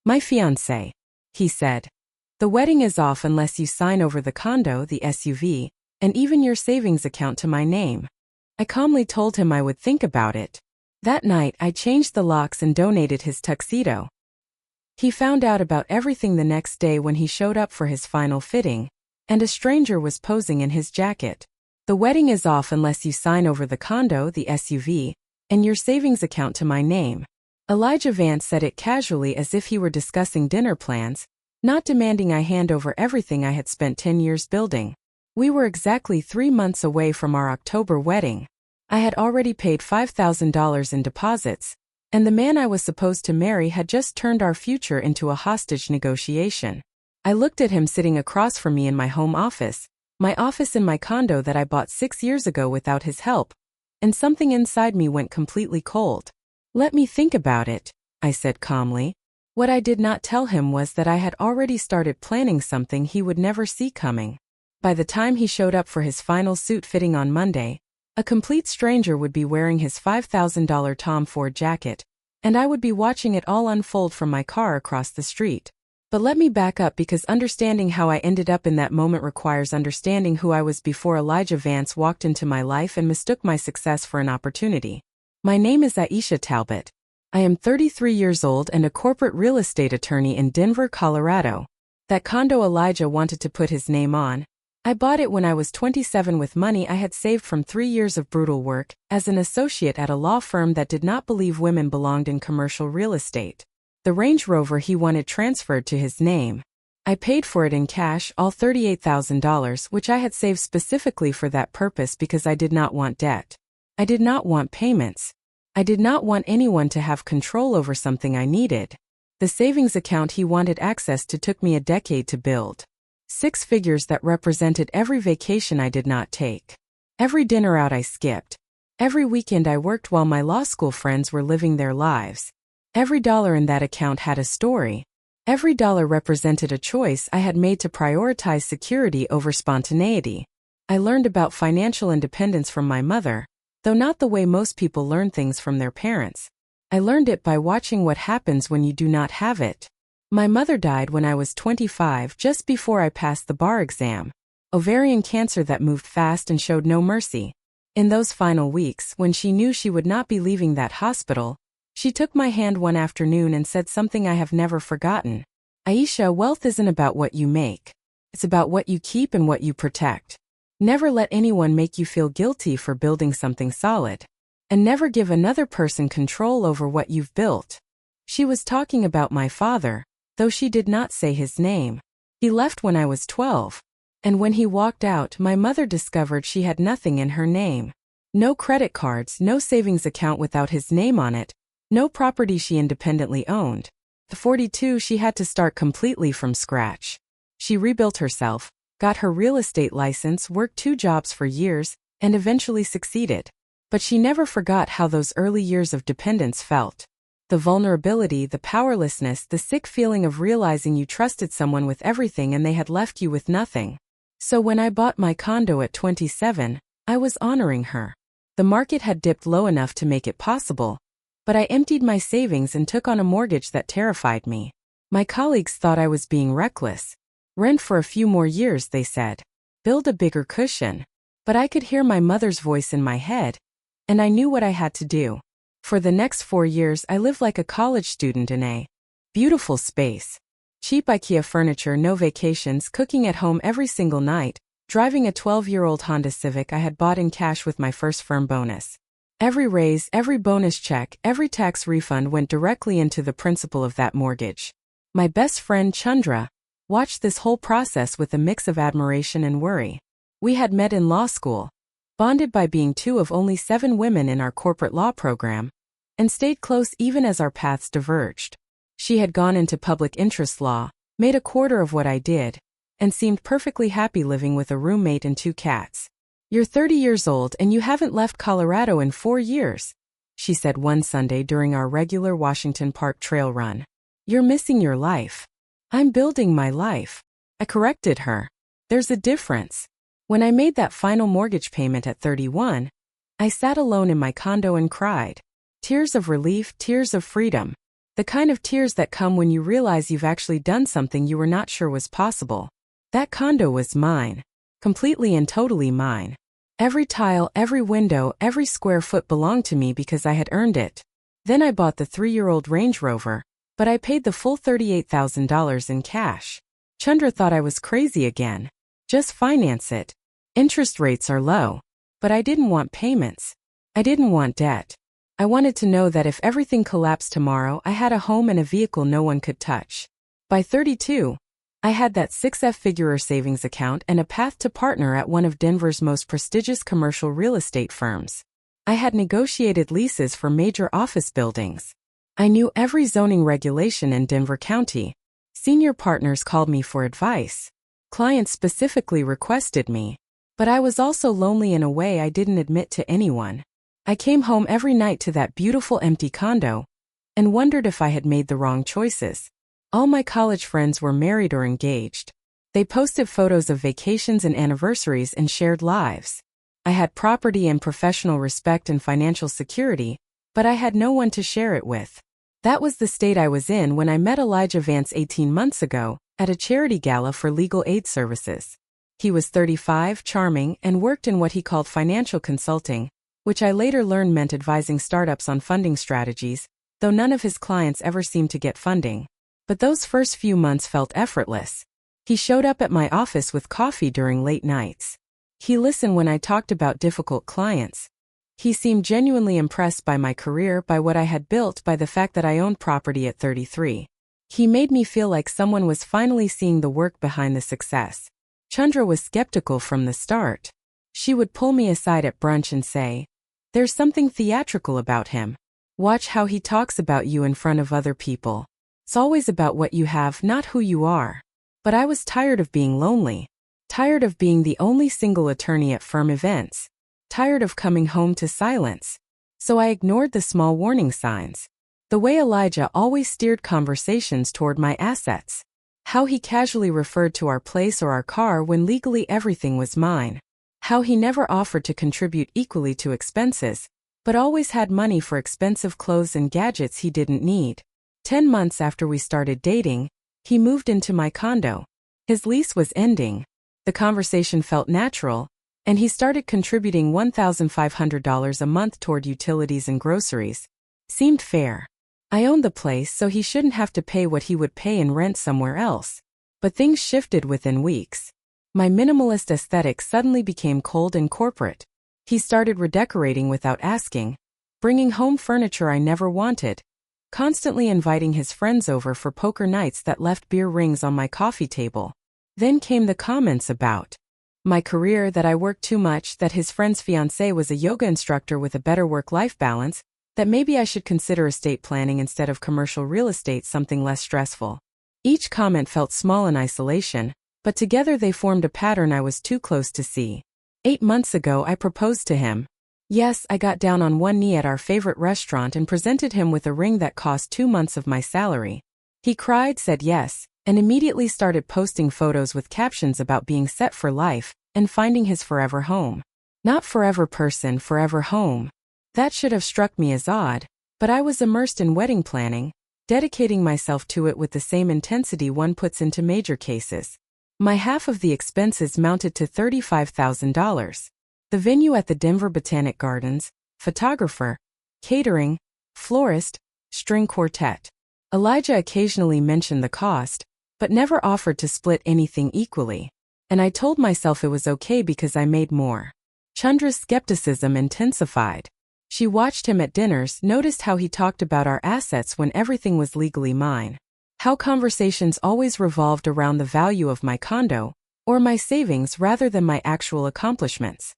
My fiancé, he said. The wedding is off unless you sign over the condo, the SUV, and even your savings account to my name. I calmly told him I would think about it. That night, I changed the locks and donated his tuxedo. He found out about everything the next day when he showed up for his final fitting, and a stranger was posing in his jacket. The wedding is off unless you sign over the condo, the SUV, and your savings account to my name. Elijah Vance said it casually as if he were discussing dinner plans, not demanding I hand over everything I had spent 10 years building. We were exactly 3 months away from our October wedding. I had already paid $5,000 in deposits, and the man I was supposed to marry had just turned our future into a hostage negotiation. I looked at him sitting across from me in my home office, my office in my condo that I bought 6 years ago without his help, and something inside me went completely cold. Let me think about it, I said calmly. What I did not tell him was that I had already started planning something he would never see coming. By the time he showed up for his final suit fitting on Monday, a complete stranger would be wearing his $5,000 Tom Ford jacket, and I would be watching it all unfold from my car across the street. But let me back up, because understanding how I ended up in that moment requires understanding who I was before Elijah Vance walked into my life and mistook my success for an opportunity. My name is Aisha Talbot. I am 33 years old and a corporate real estate attorney in Denver, Colorado. That condo Elijah wanted to put his name on, I bought it when I was 27 with money I had saved from 3 years of brutal work as an associate at a law firm that did not believe women belonged in commercial real estate. The Range Rover he wanted transferred to his name. I paid for it in cash, all $38,000, which I had saved specifically for that purpose because I did not want debt. I did not want payments. I did not want anyone to have control over something I needed. The savings account he wanted access to took me a decade to build. 6 figures that represented every vacation I did not take. Every dinner out I skipped. Every weekend I worked while my law school friends were living their lives. Every dollar in that account had a story. Every dollar represented a choice I had made to prioritize security over spontaneity. I learned about financial independence from my mother, though not the way most people learn things from their parents. I learned it by watching what happens when you do not have it. My mother died when I was 25, just before I passed the bar exam. Ovarian cancer that moved fast and showed no mercy. In those final weeks, when she knew she would not be leaving that hospital, she took my hand one afternoon and said something I have never forgotten. Aisha, wealth isn't about what you make. It's about what you keep and what you protect. Never let anyone make you feel guilty for building something solid. And never give another person control over what you've built. She was talking about my father, though she did not say his name. He left when I was 12. And when he walked out, my mother discovered she had nothing in her name. No credit cards, no savings account without his name on it, no property she independently owned. At 42, she had to start completely from scratch. She rebuilt herself, got her real estate license, worked 2 jobs for years, and eventually succeeded. But she never forgot how those early years of dependence felt. The vulnerability, the powerlessness, the sick feeling of realizing you trusted someone with everything and they had left you with nothing. So when I bought my condo at 27, I was honoring her. The market had dipped low enough to make it possible, but I emptied my savings and took on a mortgage that terrified me. My colleagues thought I was being reckless. Rent for a few more years, they said. Build a bigger cushion. But I could hear my mother's voice in my head, and I knew what I had to do. For the next 4 years, I lived like a college student in a beautiful space. Cheap IKEA furniture, no vacations, cooking at home every single night, driving a 12-year-old Honda Civic I had bought in cash with my first firm bonus. Every raise, every bonus check, every tax refund went directly into the principal of that mortgage. My best friend Chandra watched this whole process with a mix of admiration and worry. We had met in law school, bonded by being 2 of only 7 women in our corporate law program, and stayed close even as our paths diverged. She had gone into public interest law, made a quarter of what I did, and seemed perfectly happy living with a roommate and 2 cats. You're 30 years old and you haven't left Colorado in 4 years, she said one Sunday during our regular Washington Park trail run. You're missing your life. I'm building my life. I corrected her. There's a difference. When I made that final mortgage payment at 31, I sat alone in my condo and cried. Tears of relief, tears of freedom. The kind of tears that come when you realize you've actually done something you were not sure was possible. That condo was mine. Completely and totally mine. Every tile, every window, every square foot belonged to me because I had earned it. Then I bought the 3-year-old Range Rover, but I paid the full $38,000 in cash. Chandra thought I was crazy again. Just finance it. Interest rates are low. But I didn't want payments. I didn't want debt. I wanted to know that if everything collapsed tomorrow, I had a home and a vehicle no one could touch. By 32, I had that 6-figure savings account and a path to partner at one of Denver's most prestigious commercial real estate firms. I had negotiated leases for major office buildings. I knew every zoning regulation in Denver County. Senior partners called me for advice. Clients specifically requested me. But I was also lonely in a way I didn't admit to anyone. I came home every night to that beautiful empty condo and wondered if I had made the wrong choices. All my college friends were married or engaged. They posted photos of vacations and anniversaries and shared lives. I had property and professional respect and financial security, but I had no one to share it with. That was the state I was in when I met Elijah Vance 18 months ago at a charity gala for legal aid services. He was 35, charming, and worked in what he called financial consulting, which I later learned meant advising startups on funding strategies, though none of his clients ever seemed to get funding. But those first few months felt effortless. He showed up at my office with coffee during late nights. He listened when I talked about difficult clients. He seemed genuinely impressed by my career, by what I had built, by the fact that I owned property at 33. He made me feel like someone was finally seeing the work behind the success. Chandra was skeptical from the start. She would pull me aside at brunch and say, "There's something theatrical about him. Watch how he talks about you in front of other people. It's always about what you have, not who you are." But I was tired of being lonely. Tired of being the only single attorney at firm events. Tired of coming home to silence. So I ignored the small warning signs. The way Elijah always steered conversations toward my assets. How he casually referred to our place or our car when legally everything was mine. How he never offered to contribute equally to expenses, but always had money for expensive clothes and gadgets he didn't need. 10 months after we started dating, he moved into my condo. His lease was ending. The conversation felt natural, and he started contributing $1,500 a month toward utilities and groceries. Seemed fair. I owned the place, so he shouldn't have to pay what he would pay in rent somewhere else. But things shifted within weeks. My minimalist aesthetic suddenly became cold and corporate. He started redecorating without asking, bringing home furniture I never wanted, constantly inviting his friends over for poker nights that left beer rings on my coffee table. Then came the comments about my career, that I worked too much, that his friend's fiancé was a yoga instructor with a better work-life balance, that maybe I should consider estate planning instead of commercial real estate, something less stressful. Each comment felt small in isolation, but together they formed a pattern I was too close to see. 8 months ago I proposed to him. Yes, I got down on one knee at our favorite restaurant and presented him with a ring that cost 2 months of my salary. He cried, said yes, and immediately started posting photos with captions about being set for life and finding his forever home. Not forever person, forever home. That should have struck me as odd, but I was immersed in wedding planning, dedicating myself to it with the same intensity one puts into major cases. My half of the expenses mounted to $35,000. The venue at the Denver Botanic Gardens, photographer, catering, florist, string quartet. Elijah occasionally mentioned the cost, but never offered to split anything equally. And I told myself it was okay because I made more. Chandra's skepticism intensified. She watched him at dinners, noticed how he talked about our assets when everything was legally mine. How conversations always revolved around the value of my condo, or my savings rather than my actual accomplishments.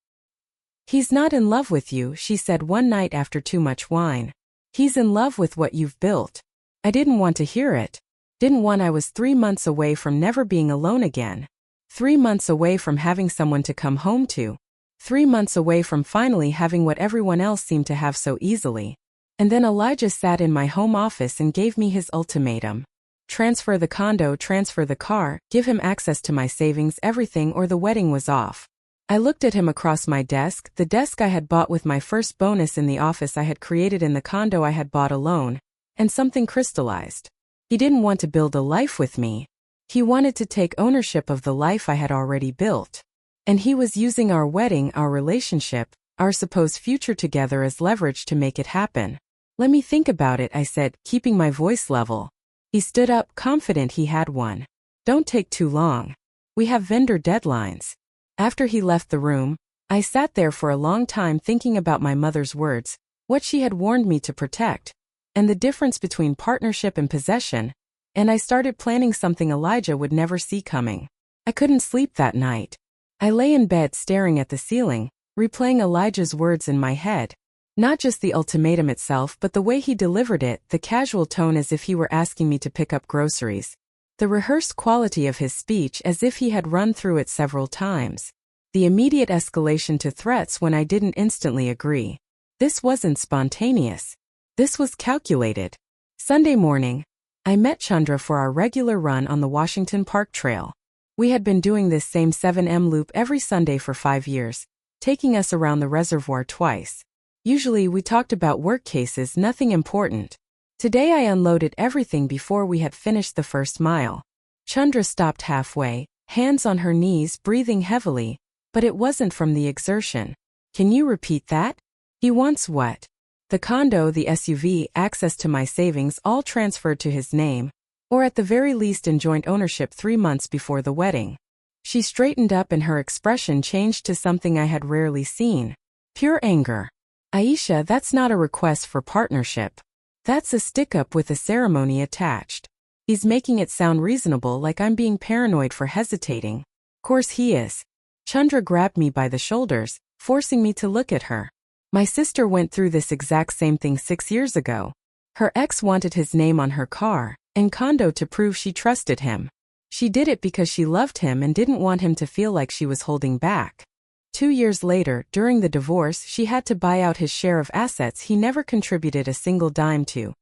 "He's not in love with you," she said one night after too much wine. "He's in love with what you've built." I didn't want to hear it. Didn't want. I was 3 months away from never being alone again. 3 months away from having someone to come home to. 3 months away from finally having what everyone else seemed to have so easily. And then Elijah sat in my home office and gave me his ultimatum. Transfer the condo, transfer the car, give him access to my savings, everything, or the wedding was off. I looked at him across my desk, the desk I had bought with my first bonus in the office I had created in the condo I had bought alone, and something crystallized. He didn't want to build a life with me. He wanted to take ownership of the life I had already built. And he was using our wedding, our relationship, our supposed future together as leverage to make it happen. Let me think about it, I said, keeping my voice level. He stood up, confident he had one. Don't take too long. We have vendor deadlines. After he left the room, I sat there for a long time thinking about my mother's words, what she had warned me to protect, and the difference between partnership and possession, and I started planning something Elijah would never see coming. I couldn't sleep that night. I lay in bed staring at the ceiling, replaying Elijah's words in my head. Not just the ultimatum itself, but the way he delivered it, the casual tone as if he were asking me to pick up groceries. The rehearsed quality of his speech as if he had run through it several times. The immediate escalation to threats when I didn't instantly agree. This wasn't spontaneous. This was calculated. Sunday morning, I met Chandra for our regular run on the Washington Park Trail. We had been doing this same 7M loop every Sunday for 5 years, taking us around the reservoir twice. Usually we talked about work cases, nothing important. Today I unloaded everything before we had finished the first mile. Chandra stopped halfway, hands on her knees, breathing heavily, but it wasn't from the exertion. Can you repeat that? He wants what? The condo, the SUV, access to my savings, all transferred to his name, or at the very least in joint ownership 3 months before the wedding. She straightened up and her expression changed to something I had rarely seen. Pure anger. Aisha, that's not a request for partnership. That's a stick-up with a ceremony attached. He's making it sound reasonable, like I'm being paranoid for hesitating. Course he is. Chandra grabbed me by the shoulders, forcing me to look at her. My sister went through this exact same thing 6 years ago. Her ex wanted his name on her car and condo to prove she trusted him. She did it because she loved him and didn't want him to feel like she was holding back. 2 years later, during the divorce, she had to buy out his share of assets he never contributed a single dime to.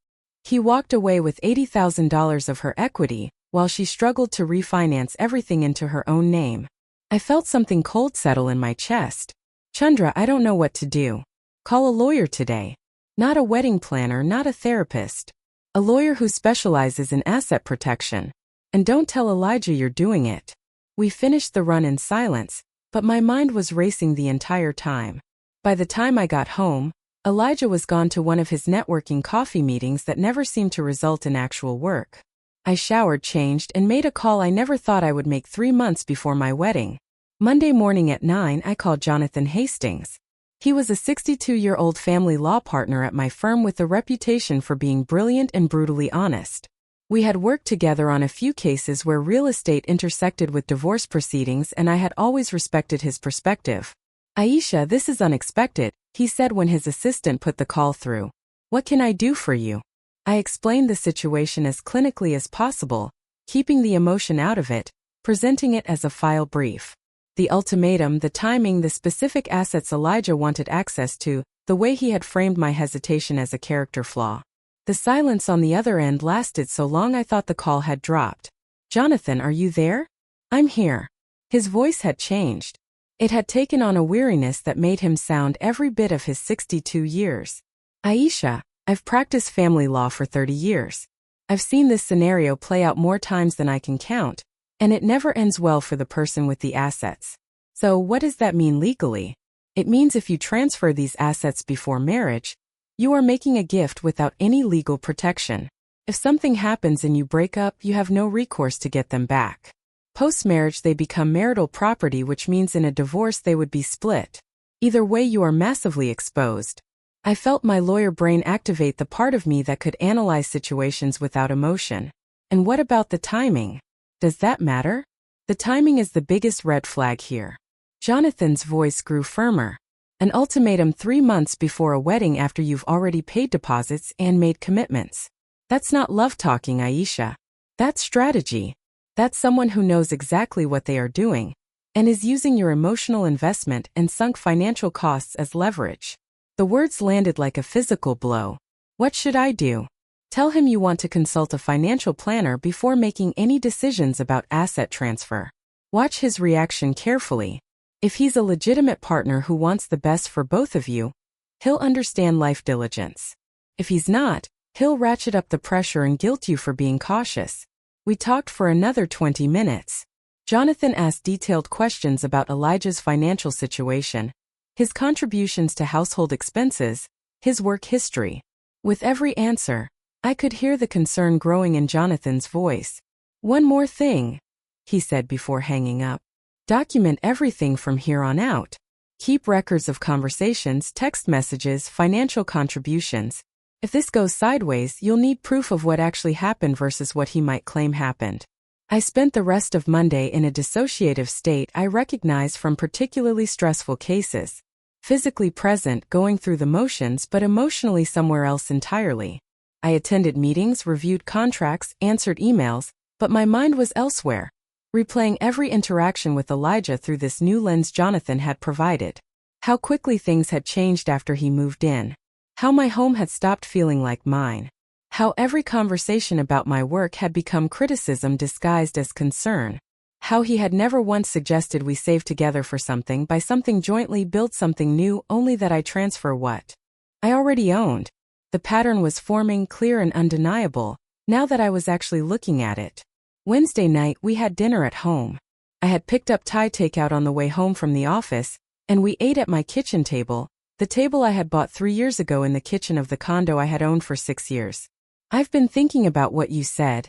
He walked away with $80,000 of her equity, while she struggled to refinance everything into her own name. I felt something cold settle in my chest. Chandra, I don't know what to do. Call a lawyer today. Not a wedding planner, not a therapist. A lawyer who specializes in asset protection. And don't tell Elijah you're doing it. We finished the run in silence, but my mind was racing the entire time. By the time I got home, Elijah was gone to one of his networking coffee meetings that never seemed to result in actual work. I showered, changed, and made a call I never thought I would make 3 months before my wedding. Monday morning at 9, I called Jonathan Hastings. He was a 62-year-old family law partner at my firm with a reputation for being brilliant and brutally honest. We had worked together on a few cases where real estate intersected with divorce proceedings, and I had always respected his perspective. Aisha, this is unexpected, he said when his assistant put the call through. What can I do for you? I explained the situation as clinically as possible, keeping the emotion out of it, presenting it as a file brief. The ultimatum, the timing, the specific assets Elijah wanted access to, the way he had framed my hesitation as a character flaw. The silence on the other end lasted so long I thought the call had dropped. Jonathan, are you there? I'm here. His voice had changed. It had taken on a weariness that made him sound every bit of his 62 years. Aisha, I've practiced family law for 30 years. I've seen this scenario play out more times than I can count, and it never ends well for the person with the assets. So what does that mean legally? It means if you transfer these assets before marriage, you are making a gift without any legal protection. If something happens and you break up, you have no recourse to get them back. Post-marriage they become marital property, which means in a divorce they would be split. Either way you are massively exposed. I felt my lawyer brain activate the part of me that could analyze situations without emotion. And what about the timing? Does that matter? The timing is the biggest red flag here. Jonathan's voice grew firmer. An ultimatum 3 months before a wedding after you've already paid deposits and made commitments. That's not love talking, Aisha. That's strategy. That's someone who knows exactly what they are doing and is using your emotional investment and sunk financial costs as leverage. The words landed like a physical blow. What should I do? Tell him you want to consult a financial planner before making any decisions about asset transfer. Watch his reaction carefully. If he's a legitimate partner who wants the best for both of you, he'll understand life diligence. If he's not, He'll ratchet up the pressure and guilt you for being cautious. We talked for another 20 minutes. Jonathan asked detailed questions about Elijah's financial situation, his contributions to household expenses, his work history. With every answer, I could hear the concern growing in Jonathan's voice. "One more thing," he said before hanging up. "Document everything from here on out. Keep records of conversations, text messages, financial contributions. If this goes sideways, you'll need proof of what actually happened versus what he might claim happened." I spent the rest of Monday in a dissociative state I recognize from particularly stressful cases. Physically present, going through the motions, but emotionally somewhere else entirely. I attended meetings, reviewed contracts, answered emails, but my mind was elsewhere, replaying every interaction with Elijah through this new lens Jonathan had provided. How quickly things had changed after he moved in. How my home had stopped feeling like mine. How every conversation about my work had become criticism disguised as concern. How he had never once suggested we save together for something, buy something jointly, build something new, only that I transfer what I already owned. The pattern was forming, clear and undeniable, now that I was actually looking at it. Wednesday night we had dinner at home. I had picked up Thai takeout on the way home from the office, and we ate at my kitchen table, the table I had bought 3 years ago in the kitchen of the condo I had owned for 6 years. "I've been thinking about what you said."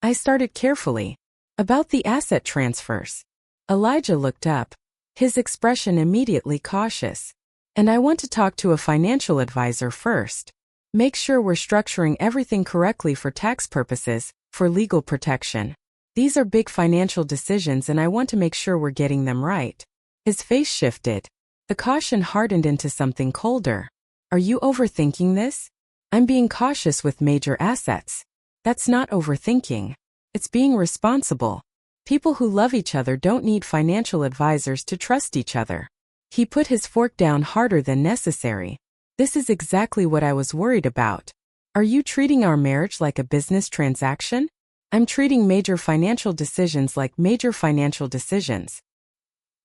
I started carefully. "About the asset transfers." Elijah looked up, his expression immediately cautious. "And I want to talk to a financial advisor first. Make sure we're structuring everything correctly for tax purposes, for legal protection. These are big financial decisions and I want to make sure we're getting them right." His face shifted. The caution hardened into something colder. "Are you overthinking this? I'm being cautious with major assets." "That's not overthinking. It's being responsible. People who love each other don't need financial advisors to trust each other." He put his fork down harder than necessary. "This is exactly what I was worried about. Are you treating our marriage like a business transaction? I'm treating major financial decisions like major financial decisions."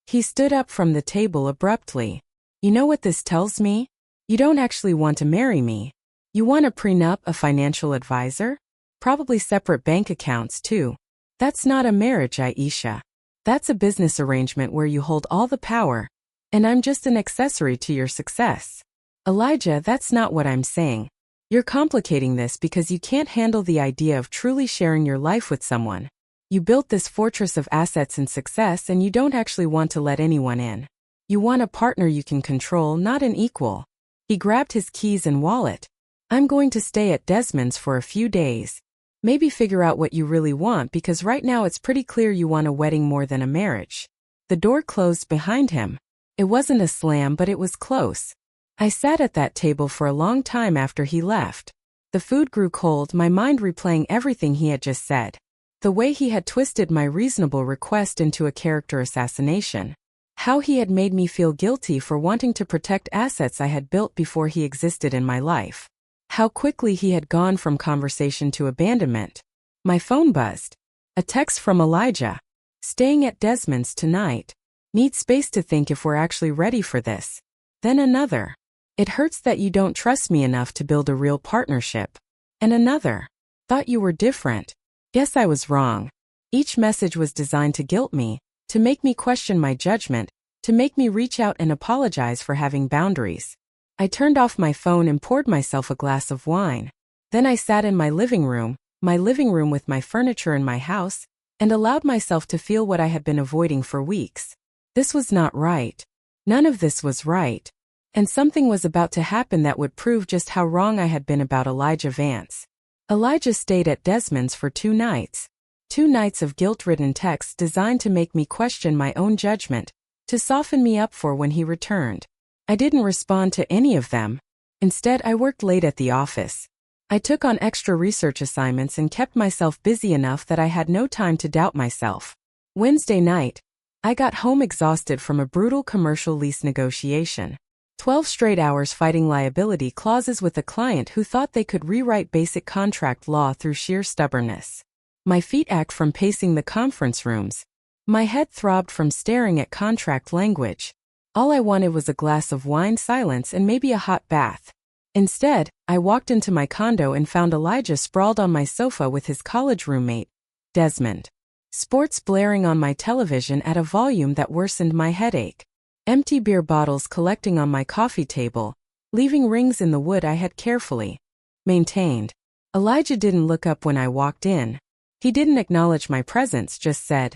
He stood up from the table abruptly. "You know what this tells me? You don't actually want to marry me. You want a prenup, a financial advisor? Probably separate bank accounts too. That's not a marriage, Aisha. That's a business arrangement where you hold all the power, and I'm just an accessory to your success." "Elijah, that's not what I'm saying. You're complicating this because you can't handle the idea of truly sharing your life with someone. You built this fortress of assets and success and you don't actually want to let anyone in. You want a partner you can control, not an equal." He grabbed his keys and wallet. "I'm going to stay at Desmond's for a few days. Maybe figure out what you really want because right now it's pretty clear you want a wedding more than a marriage." The door closed behind him. It wasn't a slam, but it was close. I sat at that table for a long time after he left. The food grew cold, my mind replaying everything he had just said. The way he had twisted my reasonable request into a character assassination. How he had made me feel guilty for wanting to protect assets I had built before he existed in my life. How quickly he had gone from conversation to abandonment. My phone buzzed. A text from Elijah. "Staying at Desmond's tonight. Need space to think if we're actually ready for this." Then another. "It hurts that you don't trust me enough to build a real partnership." And another. "Thought you were different. Guess I was wrong." Each message was designed to guilt me, to make me question my judgment, to make me reach out and apologize for having boundaries. I turned off my phone and poured myself a glass of wine. Then I sat in my living room with my furniture in my house, and allowed myself to feel what I had been avoiding for weeks. This was not right. None of this was right. And something was about to happen that would prove just how wrong I had been about Elijah Vance. Elijah stayed at Desmond's for 2 nights. 2 nights of guilt-ridden texts designed to make me question my own judgment, to soften me up for when he returned. I didn't respond to any of them. Instead, I worked late at the office. I took on extra research assignments and kept myself busy enough that I had no time to doubt myself. Wednesday night, I got home exhausted from a brutal commercial lease negotiation. 12 straight hours fighting liability clauses with a client who thought they could rewrite basic contract law through sheer stubbornness. My feet ached from pacing the conference rooms. My head throbbed from staring at contract language. All I wanted was a glass of wine, silence, and maybe a hot bath. Instead, I walked into my condo and found Elijah sprawled on my sofa with his college roommate, Desmond. Sports blaring on my television at a volume that worsened my headache. Empty beer bottles collecting on my coffee table, leaving rings in the wood I had carefully maintained. Elijah didn't look up when I walked in. He didn't acknowledge my presence, just said,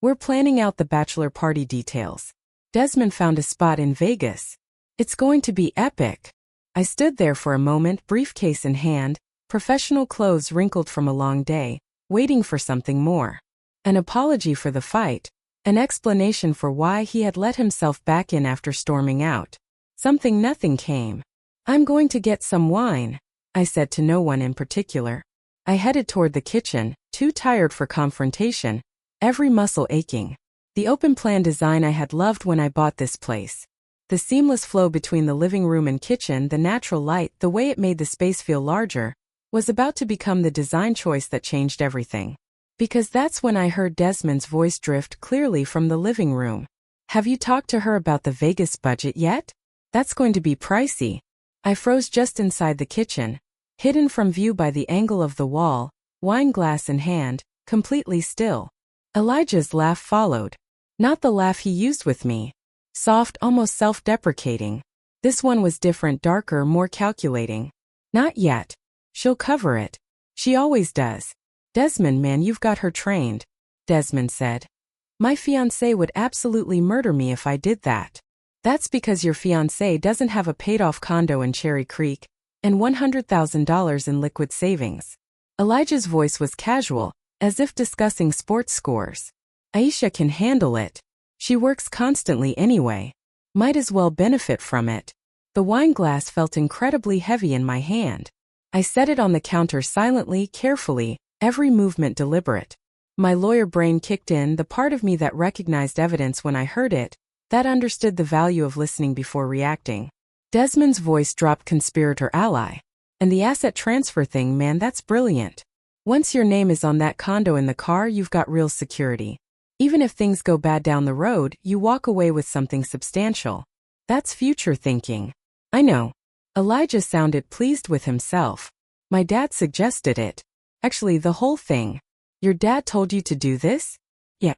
"We're planning out the bachelor party details. Desmond found a spot in Vegas. It's going to be epic." I stood there for a moment, briefcase in hand, professional clothes wrinkled from a long day, waiting for something more. An apology for the fight, an explanation for why he had let himself back in after storming out. Nothing came. "I'm going to get some wine," I said to no one in particular. I headed toward the kitchen, too tired for confrontation, every muscle aching. The open-plan design I had loved when I bought this place. The seamless flow between the living room and kitchen, the natural light, the way it made the space feel larger, was about to become the design choice that changed everything. Because that's when I heard Desmond's voice drift clearly from the living room. "Have you talked to her about the Vegas budget yet? That's going to be pricey." I froze just inside the kitchen, hidden from view by the angle of the wall, wine glass in hand, completely still. Elijah's laugh followed. Not the laugh he used with me. Soft, almost self-deprecating. This one was different, darker, more calculating. "Not yet. She'll cover it. She always does." "Desmond, man, you've got her trained," Desmond said. "My fiancé would absolutely murder me if I did that." "That's because your fiancé doesn't have a paid-off condo in Cherry Creek and $100,000 in liquid savings." Elijah's voice was casual, as if discussing sports scores. "Aisha can handle it. She works constantly anyway. Might as well benefit from it." The wine glass felt incredibly heavy in my hand. I set it on the counter silently, carefully, every movement deliberate. My lawyer brain kicked in, the part of me that recognized evidence when I heard it, that understood the value of listening before reacting. Desmond's voice dropped, "Conspirator ally. And the asset transfer thing, man, that's brilliant. Once your name is on that condo in the car, you've got real security. Even if things go bad down the road, you walk away with something substantial. That's future thinking." "I know." Elijah sounded pleased with himself. "My dad suggested it. Actually, the whole thing." "Your dad told you to do this?" "Yeah."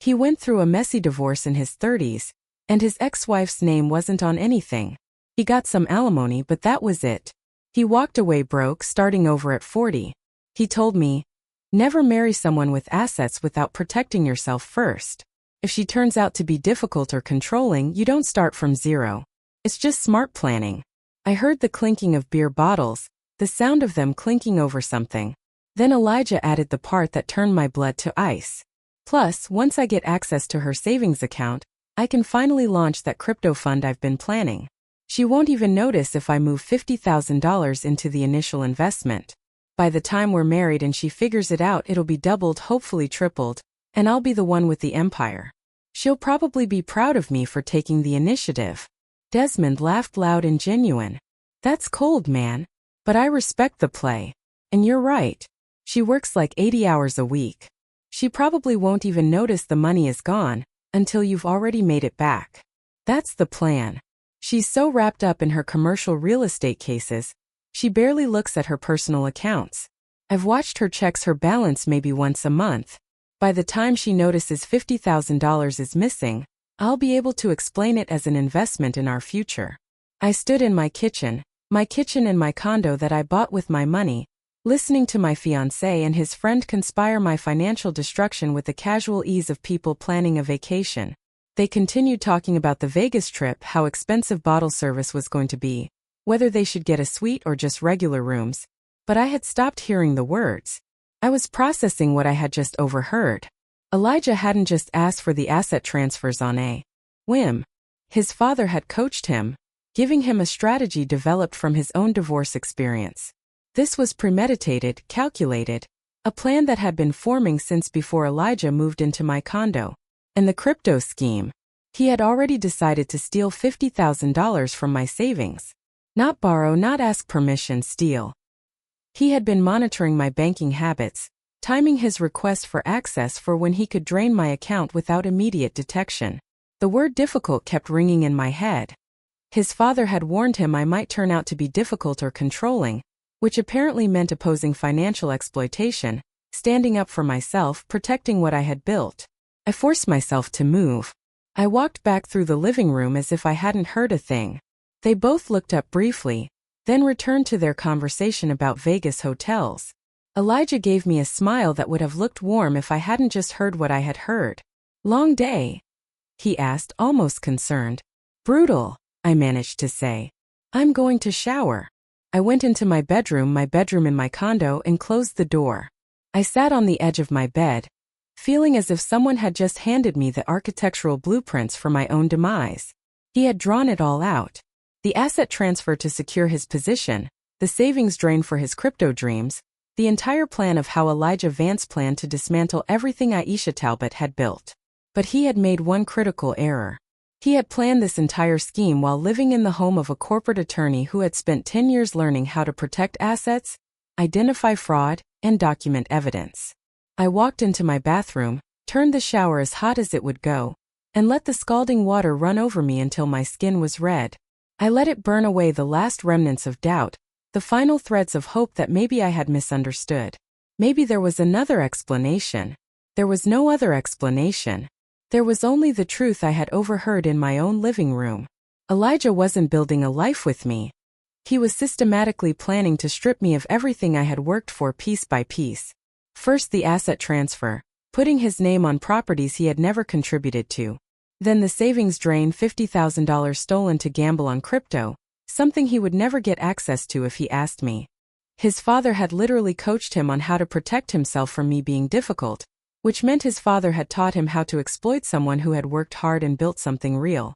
He went through a messy divorce in his 30s, and his ex-wife's name wasn't on anything. He got some alimony, but that was it. He walked away broke, starting over at 40. He told me, "Never marry someone with assets without protecting yourself first. If she turns out to be difficult or controlling, you don't start from zero. It's just smart planning." I heard the clinking of beer bottles, the sound of them clinking over something. Then Elijah added the part that turned my blood to ice. "Plus, once I get access to her savings account, I can finally launch that crypto fund I've been planning. She won't even notice if I move $50,000 into the initial investment. By the time we're married and she figures it out, it'll be doubled, hopefully tripled, and I'll be the one with the empire. She'll probably be proud of me for taking the initiative." Desmond laughed loud and genuine. "That's cold, man. But I respect the play. And you're right. She works like 80 hours a week. She probably won't even notice the money is gone until you've already made it back. That's the plan. She's so wrapped up in her commercial real estate cases, she barely looks at her personal accounts. I've watched her checks her balance maybe once a month. By the time she notices $50,000 is missing, I'll be able to explain it as an investment in our future." I stood in my kitchen in my condo that I bought with my money, listening to my fiancé and his friend conspire my financial destruction with the casual ease of people planning a vacation. They continued talking about the Vegas trip, how expensive bottle service was going to be, whether they should get a suite or just regular rooms, but I had stopped hearing the words. I was processing what I had just overheard. Elijah hadn't just asked for the asset transfers on a whim. His father had coached him, giving him a strategy developed from his own divorce experience. This was premeditated, calculated, a plan that had been forming since before Elijah moved into my condo. And the crypto scheme. He had already decided to steal $50,000 from my savings. Not borrow, not ask permission, steal. He had been monitoring my banking habits, timing his request for access for when he could drain my account without immediate detection. The word difficult kept ringing in my head. His father had warned him I might turn out to be difficult or controlling, which apparently meant opposing financial exploitation, standing up for myself, protecting what I had built. I forced myself to move. I walked back through the living room as if I hadn't heard a thing. They both looked up briefly, then returned to their conversation about Vegas hotels. Elijah gave me a smile that would have looked warm if I hadn't just heard what I had heard. "Long day?" he asked, almost concerned. "Brutal," I managed to say. "I'm going to shower." I went into my bedroom in my condo, and closed the door. I sat on the edge of my bed, feeling as if someone had just handed me the architectural blueprints for my own demise. He had drawn it all out. The asset transfer to secure his position, the savings drain for his crypto dreams, the entire plan of how Elijah Vance planned to dismantle everything Aisha Talbot had built. But he had made one critical error. He had planned this entire scheme while living in the home of a corporate attorney who had spent 10 years learning how to protect assets, identify fraud, and document evidence. I walked into my bathroom, turned the shower as hot as it would go, and let the scalding water run over me until my skin was red. I let it burn away the last remnants of doubt, the final threads of hope that maybe I had misunderstood. Maybe there was another explanation. There was no other explanation. There was only the truth I had overheard in my own living room. Elijah wasn't building a life with me. He was systematically planning to strip me of everything I had worked for piece by piece. First the asset transfer, putting his name on properties he had never contributed to. Then the savings drain, $50,000 stolen to gamble on crypto, something he would never get access to if he asked me. His father had literally coached him on how to protect himself from me being difficult, which meant his father had taught him how to exploit someone who had worked hard and built something real.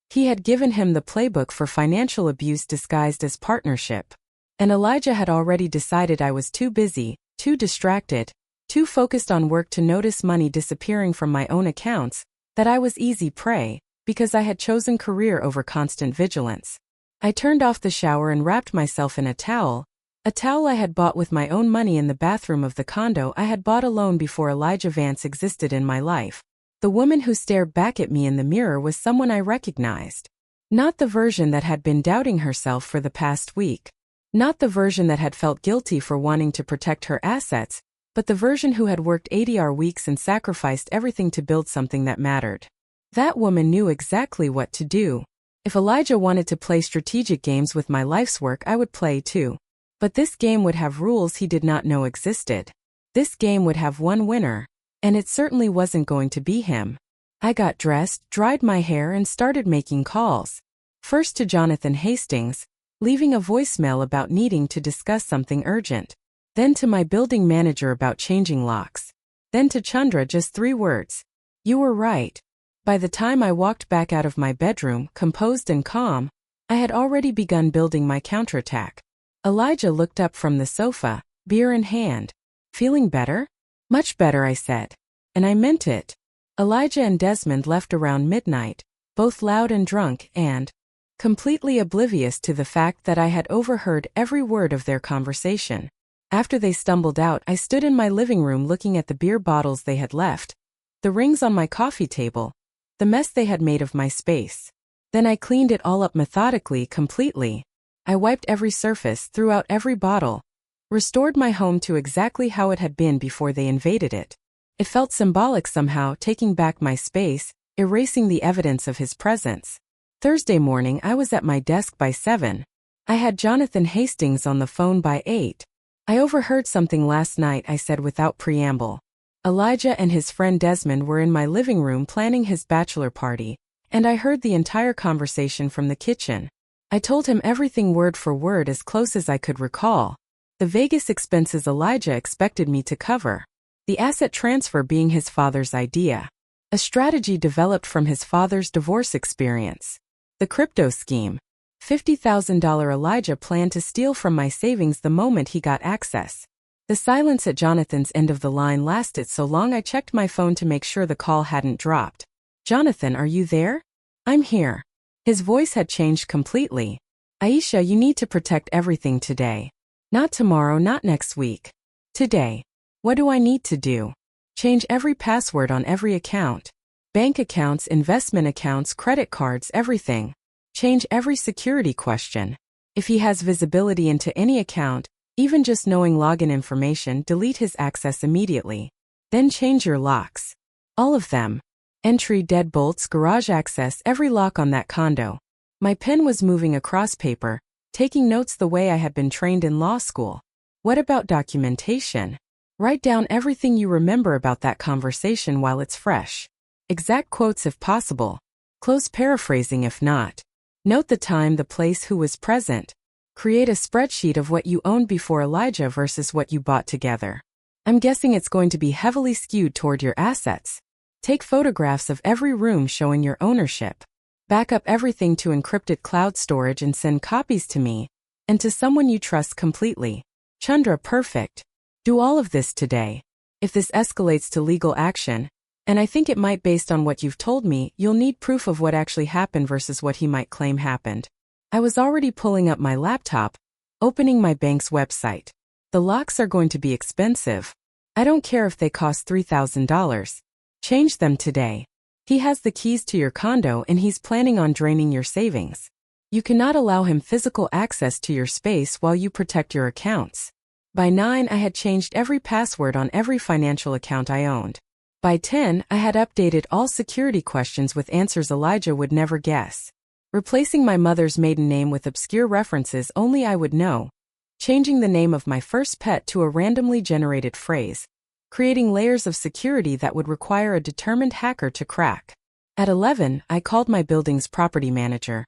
He had given him the playbook for financial abuse disguised as partnership. And Elijah had already decided I was too busy, too distracted, too focused on work to notice money disappearing from my own accounts, that I was easy prey, because I had chosen career over constant vigilance. I turned off the shower and wrapped myself in a towel I had bought with my own money in the bathroom of the condo I had bought alone before Elijah Vance existed in my life. The woman who stared back at me in the mirror was someone I recognized. Not the version that had been doubting herself for the past week. Not the version that had felt guilty for wanting to protect her assets, but the version who had worked 80-hour weeks and sacrificed everything to build something that mattered. That woman knew exactly what to do. If Elijah wanted to play strategic games with my life's work, I would play too. But this game would have rules he did not know existed. This game would have one winner, and it certainly wasn't going to be him. I got dressed, dried my hair, and started making calls. First to Jonathan Hastings, leaving a voicemail about needing to discuss something urgent. Then to my building manager about changing locks. Then to Chandra, just 3 words. "You were right." By the time I walked back out of my bedroom, composed and calm, I had already begun building my counterattack. Elijah looked up from the sofa, beer in hand. "Feeling better?" "Much better," I said. And I meant it. Elijah and Desmond left around midnight, both loud and drunk and completely oblivious to the fact that I had overheard every word of their conversation. After they stumbled out, I stood in my living room looking at the beer bottles they had left, the rings on my coffee table, the mess they had made of my space. Then I cleaned it all up methodically, completely. I wiped every surface, threw out every bottle, restored my home to exactly how it had been before they invaded it. It felt symbolic somehow, taking back my space, erasing the evidence of his presence. Thursday morning, I was at my desk by 7. I had Jonathan Hastings on the phone by 8. "I overheard something last night," I said without preamble. Elijah and his friend Desmond were in my living room planning his bachelor party, and I heard the entire conversation from the kitchen. I told him everything word for word, as close as I could recall. The Vegas expenses Elijah expected me to cover. The asset transfer being his father's idea. A strategy developed from his father's divorce experience. The crypto scheme. $50,000 Elijah planned to steal from my savings the moment he got access. The silence at Jonathan's end of the line lasted so long I checked my phone to make sure the call hadn't dropped. "Jonathan, are you there?" "I'm here." His voice had changed completely. "Aisha, you need to protect everything today. Not tomorrow, not next week. Today. What do I need to do?" "Change every password on every account. Bank accounts, investment accounts, credit cards, everything. Change every security question. If he has visibility into any account, even just knowing login information, delete his access immediately. Then change your locks. All of them. Entry, deadbolts, garage access, every lock on that condo. My pen was moving across paper, taking notes the way I had been trained in law school. What about documentation? Write down everything you remember about that conversation while it's fresh. Exact quotes if possible. Close paraphrasing if not. Note the time, the place, who was present. Create a spreadsheet of what you owned before Elijah versus what you bought together. I'm guessing it's going to be heavily skewed toward your assets. Take photographs of every room showing your ownership. Back up everything to encrypted cloud storage and send copies to me and to someone you trust completely. Chandra, perfect. Do all of this today. If this escalates to legal action, and I think it might based on what you've told me, you'll need proof of what actually happened versus what he might claim happened. I was already pulling up my laptop, opening my bank's website. The locks are going to be expensive. I don't care if they cost $3,000. Change them today. He has the keys to your condo and he's planning on draining your savings. You cannot allow him physical access to your space while you protect your accounts. By 9, I had changed every password on every financial account I owned. By 10, I had updated all security questions with answers Elijah would never guess. Replacing my mother's maiden name with obscure references only I would know. Changing the name of my first pet to a randomly generated phrase. Creating layers of security that would require a determined hacker to crack. At 11, I called my building's property manager.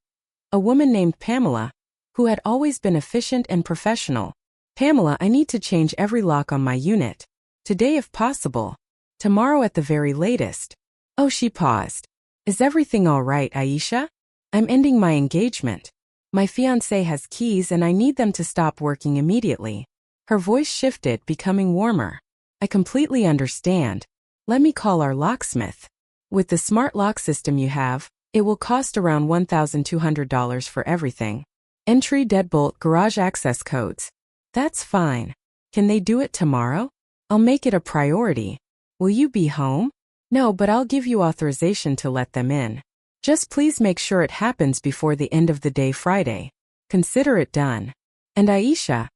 A woman named Pamela, who had always been efficient and professional. Pamela, I need to change every lock on my unit. Today if possible. Tomorrow at the very latest. Oh, she paused. Is everything all right, Aisha? I'm ending my engagement. My fiancé has keys and I need them to stop working immediately. Her voice shifted, becoming warmer. I completely understand. Let me call our locksmith. With the smart lock system you have, it will cost around $1,200 for everything. Entry, deadbolt, garage access codes. That's fine. Can they do it tomorrow? I'll make it a priority. Will you be home? No, but I'll give you authorization to let them in. Just please make sure it happens before the end of the day Friday. Consider it done. And Aisha,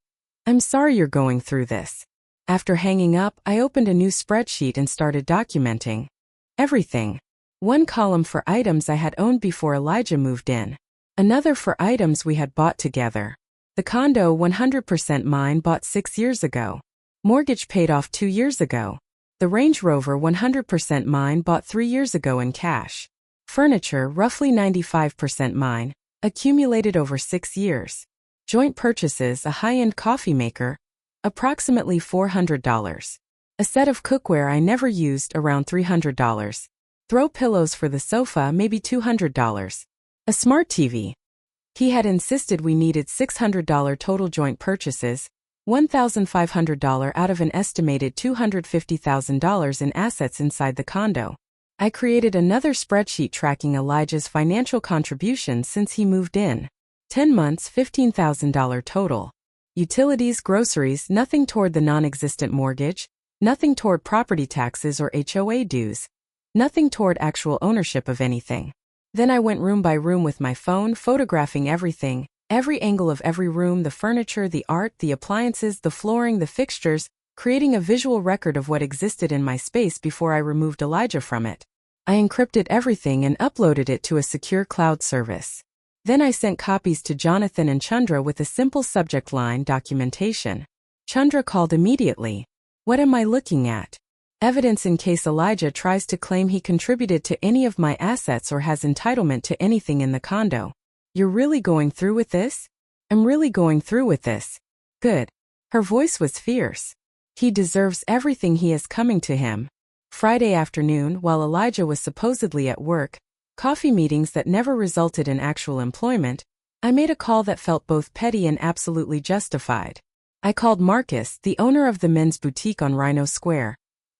I'm sorry you're going through this. After hanging up, I opened a new spreadsheet and started documenting everything. One column for items I had owned before Elijah moved in. Another for items we had bought together. The condo, 100% mine, bought 6 years ago. Mortgage paid off 2 years ago. The Range Rover, 100% mine, bought 3 years ago in cash. Furniture, roughly 95% mine, accumulated over 6 years. Joint purchases, a high-end coffee maker, approximately $400. A set of cookware I never used, around $300. Throw pillows for the sofa, maybe $200. A smart TV. He had insisted we needed $600 total joint purchases, $1,500 out of an estimated $250,000 in assets inside the condo. I created another spreadsheet tracking Elijah's financial contributions since he moved in. 10 months, $15,000 total. Utilities, groceries, nothing toward the non-existent mortgage, nothing toward property taxes or HOA dues, nothing toward actual ownership of anything. Then I went room by room with my phone, photographing everything, every angle of every room, the furniture, the art, the appliances, the flooring, the fixtures, creating a visual record of what existed in my space before I removed Elijah from it. I encrypted everything and uploaded it to a secure cloud service. Then I sent copies to Jonathan and Chandra with a simple subject line, documentation. Chandra called immediately. What am I looking at? Evidence in case Elijah tries to claim he contributed to any of my assets or has entitlement to anything in the condo. You're really going through with this? I'm really going through with this. Good. Her voice was fierce. He deserves everything he is coming to him. Friday afternoon, while Elijah was supposedly at work, coffee meetings that never resulted in actual employment, I made a call that felt both petty and absolutely justified. I called Marcus, the owner of the men's boutique on Rhino Square,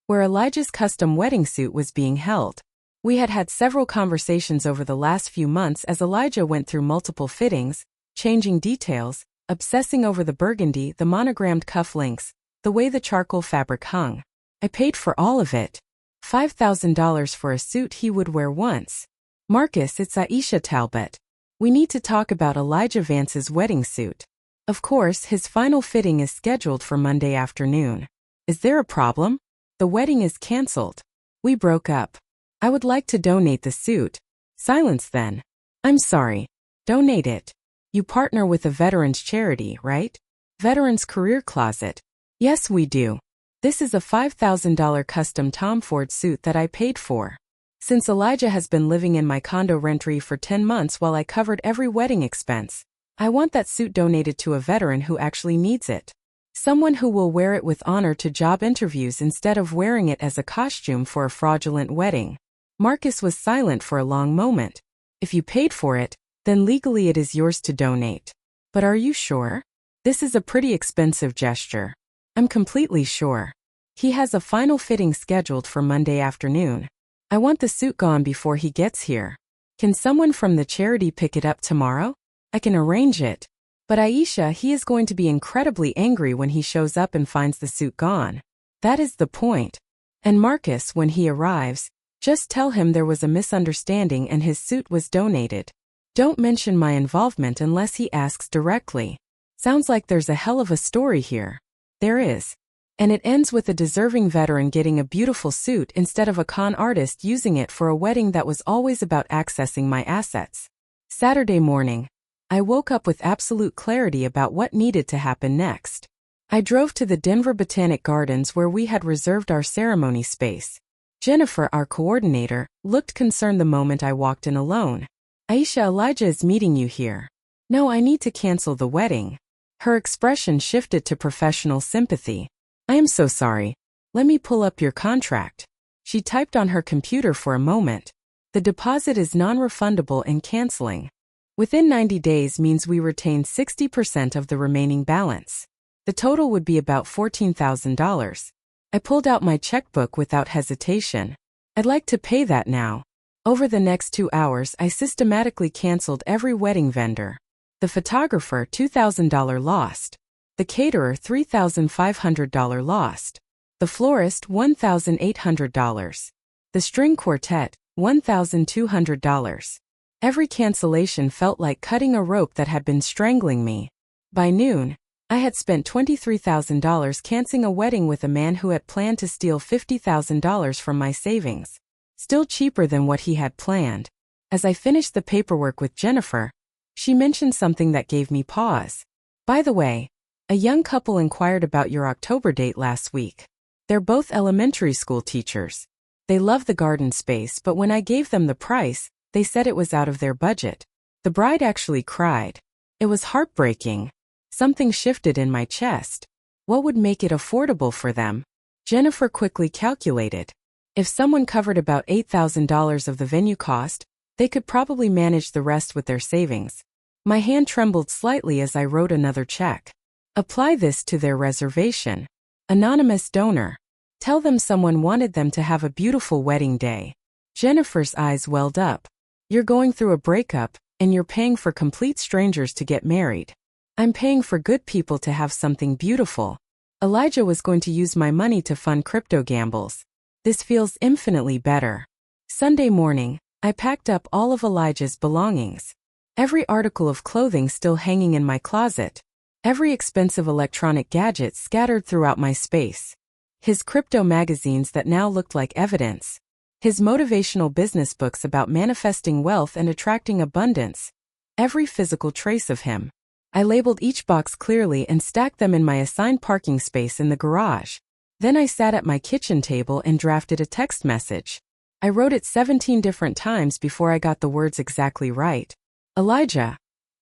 where Elijah's custom wedding suit was being held. We had had several conversations over the last few months as Elijah went through multiple fittings, changing details, obsessing over the burgundy, the monogrammed cuff links, the way the charcoal fabric hung. I paid for all of it. $5,000 for a suit he would wear once. Marcus, it's Aisha Talbot. We need to talk about Elijah Vance's wedding suit. Of course, his final fitting is scheduled for Monday afternoon. Is there a problem? The wedding is canceled. We broke up. I would like to donate the suit. Silence then. I'm sorry. Donate it. You partner with a veterans charity, right? Veterans Career Closet. Yes, we do. This is a $5,000 custom Tom Ford suit that I paid for. Since Elijah has been living in my condo rent-free for 10 months while I covered every wedding expense, I want that suit donated to a veteran who actually needs it. Someone who will wear it with honor to job interviews instead of wearing it as a costume for a fraudulent wedding. Marcus was silent for a long moment. If you paid for it, then legally it is yours to donate. But are you sure? This is a pretty expensive gesture. I'm completely sure. He has a final fitting scheduled for Monday afternoon. I want the suit gone before he gets here. Can someone from the charity pick it up tomorrow? I can arrange it. But Aisha, he is going to be incredibly angry when he shows up and finds the suit gone. That is the point. And Marcus, when he arrives, just tell him there was a misunderstanding and his suit was donated. Don't mention my involvement unless he asks directly. Sounds like there's a hell of a story here. There is. And it ends with a deserving veteran getting a beautiful suit instead of a con artist using it for a wedding that was always about accessing my assets. Saturday morning, I woke up with absolute clarity about what needed to happen next. I drove to the Denver Botanic Gardens where we had reserved our ceremony space. Jennifer, our coordinator, looked concerned the moment I walked in alone. Aisha, Elijah is meeting you here. No, I need to cancel the wedding. Her expression shifted to professional sympathy. I am so sorry. Let me pull up your contract. She typed on her computer for a moment. The deposit is non-refundable and canceling. Within 90 days means we retain 60% of the remaining balance. The total would be about $14,000. I pulled out my checkbook without hesitation. I'd like to pay that now. Over the next 2 hours, I systematically canceled every wedding vendor. The photographer, $2,000 lost. The caterer, $3,500 lost. The florist, $1,800. The string quartet, $1,200. Every cancellation felt like cutting a rope that had been strangling me. By noon, I had spent $23,000 canceling a wedding with a man who had planned to steal $50,000 from my savings. Still cheaper than what he had planned. As I finished the paperwork with Jennifer, she mentioned something that gave me pause. By the way, a young couple inquired about your October date last week. They're both elementary school teachers. They love the garden space, but when I gave them the price, they said it was out of their budget. The bride actually cried. It was heartbreaking. Something shifted in my chest. What would make it affordable for them? Jennifer quickly calculated. If someone covered about $8,000 of the venue cost, they could probably manage the rest with their savings. My hand trembled slightly as I wrote another check. Apply this to their reservation. Anonymous donor. Tell them someone wanted them to have a beautiful wedding day. Jennifer's eyes welled up. You're going through a breakup, and you're paying for complete strangers to get married. I'm paying for good people to have something beautiful. Elijah was going to use my money to fund crypto gambles. This feels infinitely better. Sunday morning, I packed up all of Elijah's belongings. Every article of clothing still hanging in my closet. Every expensive electronic gadget scattered throughout my space. His crypto magazines that now looked like evidence. His motivational business books about manifesting wealth and attracting abundance. Every physical trace of him. I labeled each box clearly and stacked them in my assigned parking space in the garage. Then I sat at my kitchen table and drafted a text message. I wrote it 17 different times before I got the words exactly right. Elijah,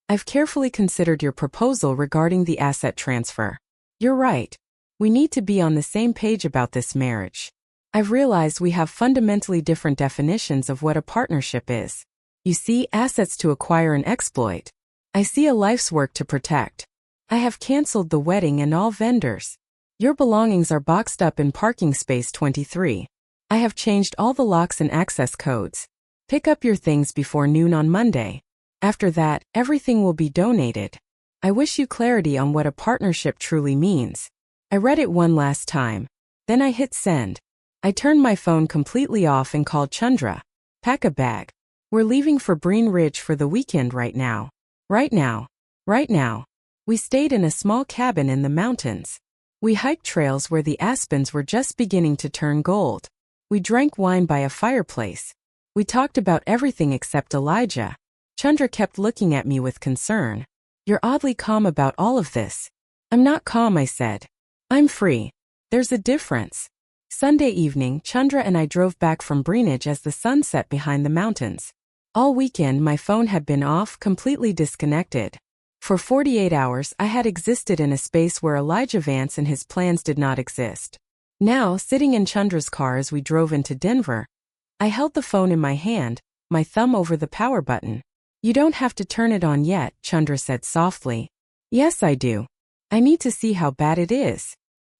I've carefully considered your proposal regarding the asset transfer. You're right. We need to be on the same page about this marriage. I've realized we have fundamentally different definitions of what a partnership is. You see, assets to acquire and exploit. I see a life's work to protect. I have canceled the wedding and all vendors. Your belongings are boxed up in parking space 23. I have changed all the locks and access codes. Pick up your things before noon on Monday. After that, everything will be donated. I wish you clarity on what a partnership truly means. I read it one last time. Then I hit send. I turned my phone completely off and called Chandra. Pack a bag. We're leaving for Breen Ridge for the weekend right now. Right now. Right now. We stayed in a small cabin in the mountains. We hiked trails where the aspens were just beginning to turn gold. We drank wine by a fireplace. We talked about everything except Elijah. Chandra kept looking at me with concern. You're oddly calm about all of this. I'm not calm, I said. I'm free. There's a difference. Sunday evening, Chandra and I drove back from Breenage as the sun set behind the mountains. All weekend my phone had been off, completely disconnected. For 48 hours I had existed in a space where Elijah Vance and his plans did not exist. Now, sitting in Chandra's car as we drove into Denver, I held the phone in my hand, my thumb over the power button. You don't have to turn it on yet, Chandra said softly. Yes, I do. I need to see how bad it is.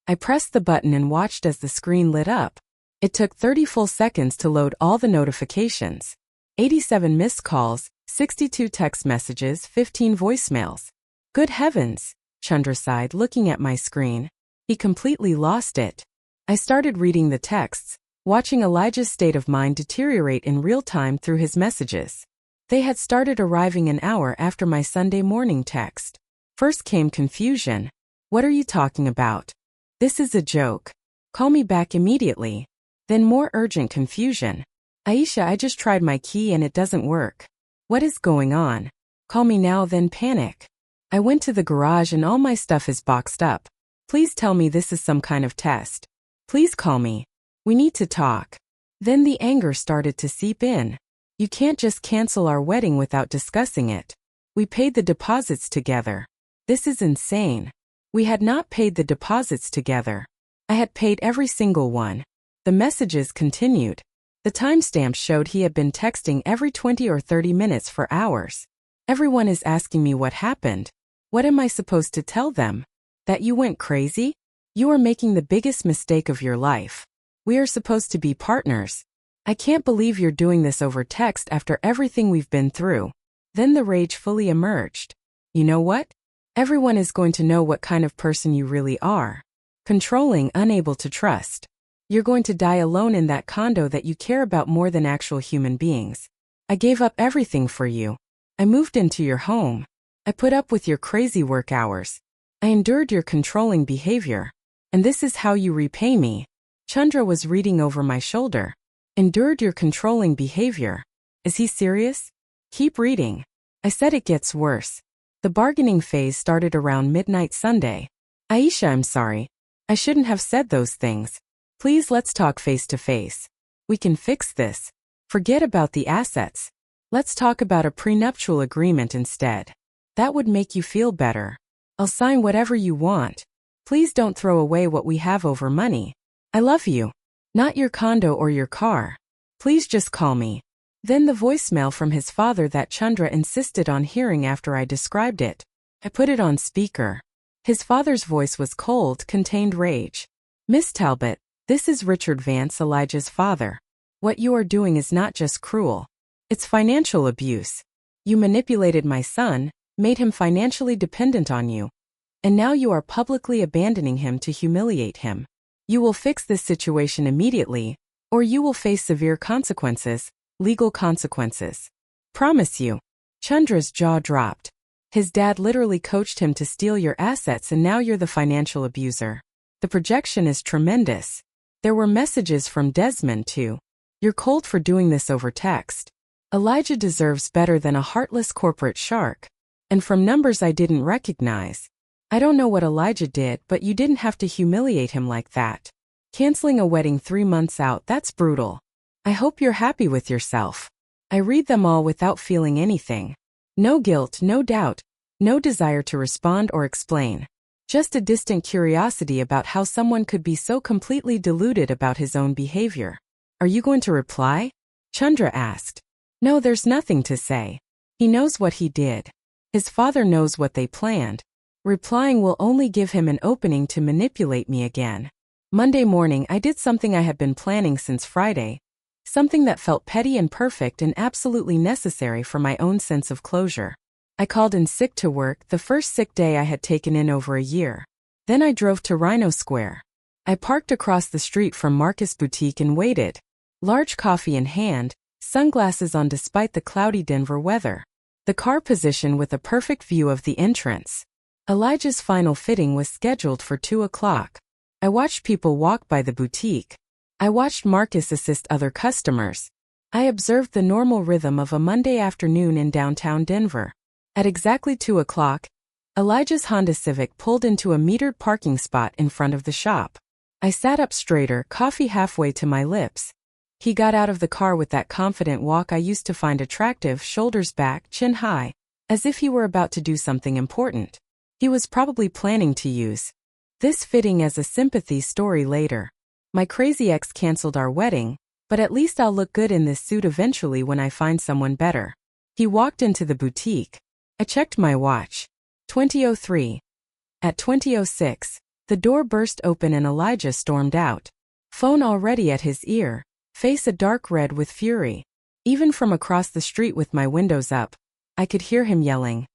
I pressed the button and watched as the screen lit up. It took 30 full seconds to load all the notifications. 87 missed calls, 62 text messages, 15 voicemails. Good heavens, Chandra sighed, looking at my screen. He completely lost it. I started reading the texts, watching Elijah's state of mind deteriorate in real time through his messages. They had started arriving an hour after my Sunday morning text. First came confusion. What are you talking about? This is a joke. Call me back immediately. Then more urgent confusion. Aisha, I just tried my key and it doesn't work. What is going on? Call me now, then panic. I went to the garage and all my stuff is boxed up. Please tell me this is some kind of test. Please call me. We need to talk. Then the anger started to seep in. You can't just cancel our wedding without discussing it. We paid the deposits together. This is insane. We had not paid the deposits together. I had paid every single one. The messages continued. The timestamp showed he had been texting every 20 or 30 minutes for hours. Everyone is asking me what happened. What am I supposed to tell them? That you went crazy? You are making the biggest mistake of your life. We are supposed to be partners. I can't believe you're doing this over text after everything we've been through. Then the rage fully emerged. You know what? Everyone is going to know what kind of person you really are. Controlling, unable to trust. You're going to die alone in that condo that you care about more than actual human beings. I gave up everything for you. I moved into your home. I put up with your crazy work hours. I endured your controlling behavior. And this is how you repay me. Chandra was reading over my shoulder. Endured your controlling behavior. Is he serious? Keep reading. I said it gets worse. The bargaining phase started around midnight Sunday. Aisha, I'm sorry. I shouldn't have said those things. Please, let's talk face to face. We can fix this. Forget about the assets. Let's talk about a prenuptial agreement instead. That would make you feel better. I'll sign whatever you want. Please don't throw away what we have over money. I love you. Not your condo or your car. Please just call me. Then the voicemail from his father that Chandra insisted on hearing after I described it. I put it on speaker. His father's voice was cold, contained rage. Miss Talbot, this is Richard Vance, Elijah's father. What you are doing is not just cruel. It's financial abuse. You manipulated my son, made him financially dependent on you. And now you are publicly abandoning him to humiliate him. You will fix this situation immediately, or you will face severe consequences, legal consequences. Promise you. Chandra's jaw dropped. His dad literally coached him to steal your assets and now you're the financial abuser. The projection is tremendous. There were messages from Desmond too. You're cold for doing this over text. Elijah deserves better than a heartless corporate shark. And from numbers I didn't recognize. I don't know what Elijah did, but you didn't have to humiliate him like that. Canceling a wedding 3 months out, that's brutal. I hope you're happy with yourself. I read them all without feeling anything. No guilt, no doubt, no desire to respond or explain. Just a distant curiosity about how someone could be so completely deluded about his own behavior. Are you going to reply? Chandra asked. No, there's nothing to say. He knows what he did. His father knows what they planned. Replying will only give him an opening to manipulate me again. Monday morning I did something I had been planning since Friday. Something that felt petty and perfect and absolutely necessary for my own sense of closure. I called in sick to work, the first sick day I had taken in over a year. Then I drove to Rhino Square. I parked across the street from Marcus Boutique and waited. Large coffee in hand, sunglasses on despite the cloudy Denver weather. The car positioned with a perfect view of the entrance. Elijah's final fitting was scheduled for 2 o'clock. I watched people walk by the boutique. I watched Marcus assist other customers. I observed the normal rhythm of a Monday afternoon in downtown Denver. At exactly 2 o'clock, Elijah's Honda Civic pulled into a metered parking spot in front of the shop. I sat up straighter, coffee halfway to my lips. He got out of the car with that confident walk I used to find attractive, shoulders back, chin high, as if he were about to do something important. He was probably planning to use this fitting as a sympathy story later. My crazy ex canceled our wedding, but at least I'll look good in this suit eventually when I find someone better. He walked into the boutique. I checked my watch. 20:03. At 20:06, the door burst open and Elijah stormed out. Phone already at his ear, face a dark red with fury. Even from across the street with my windows up, I could hear him yelling,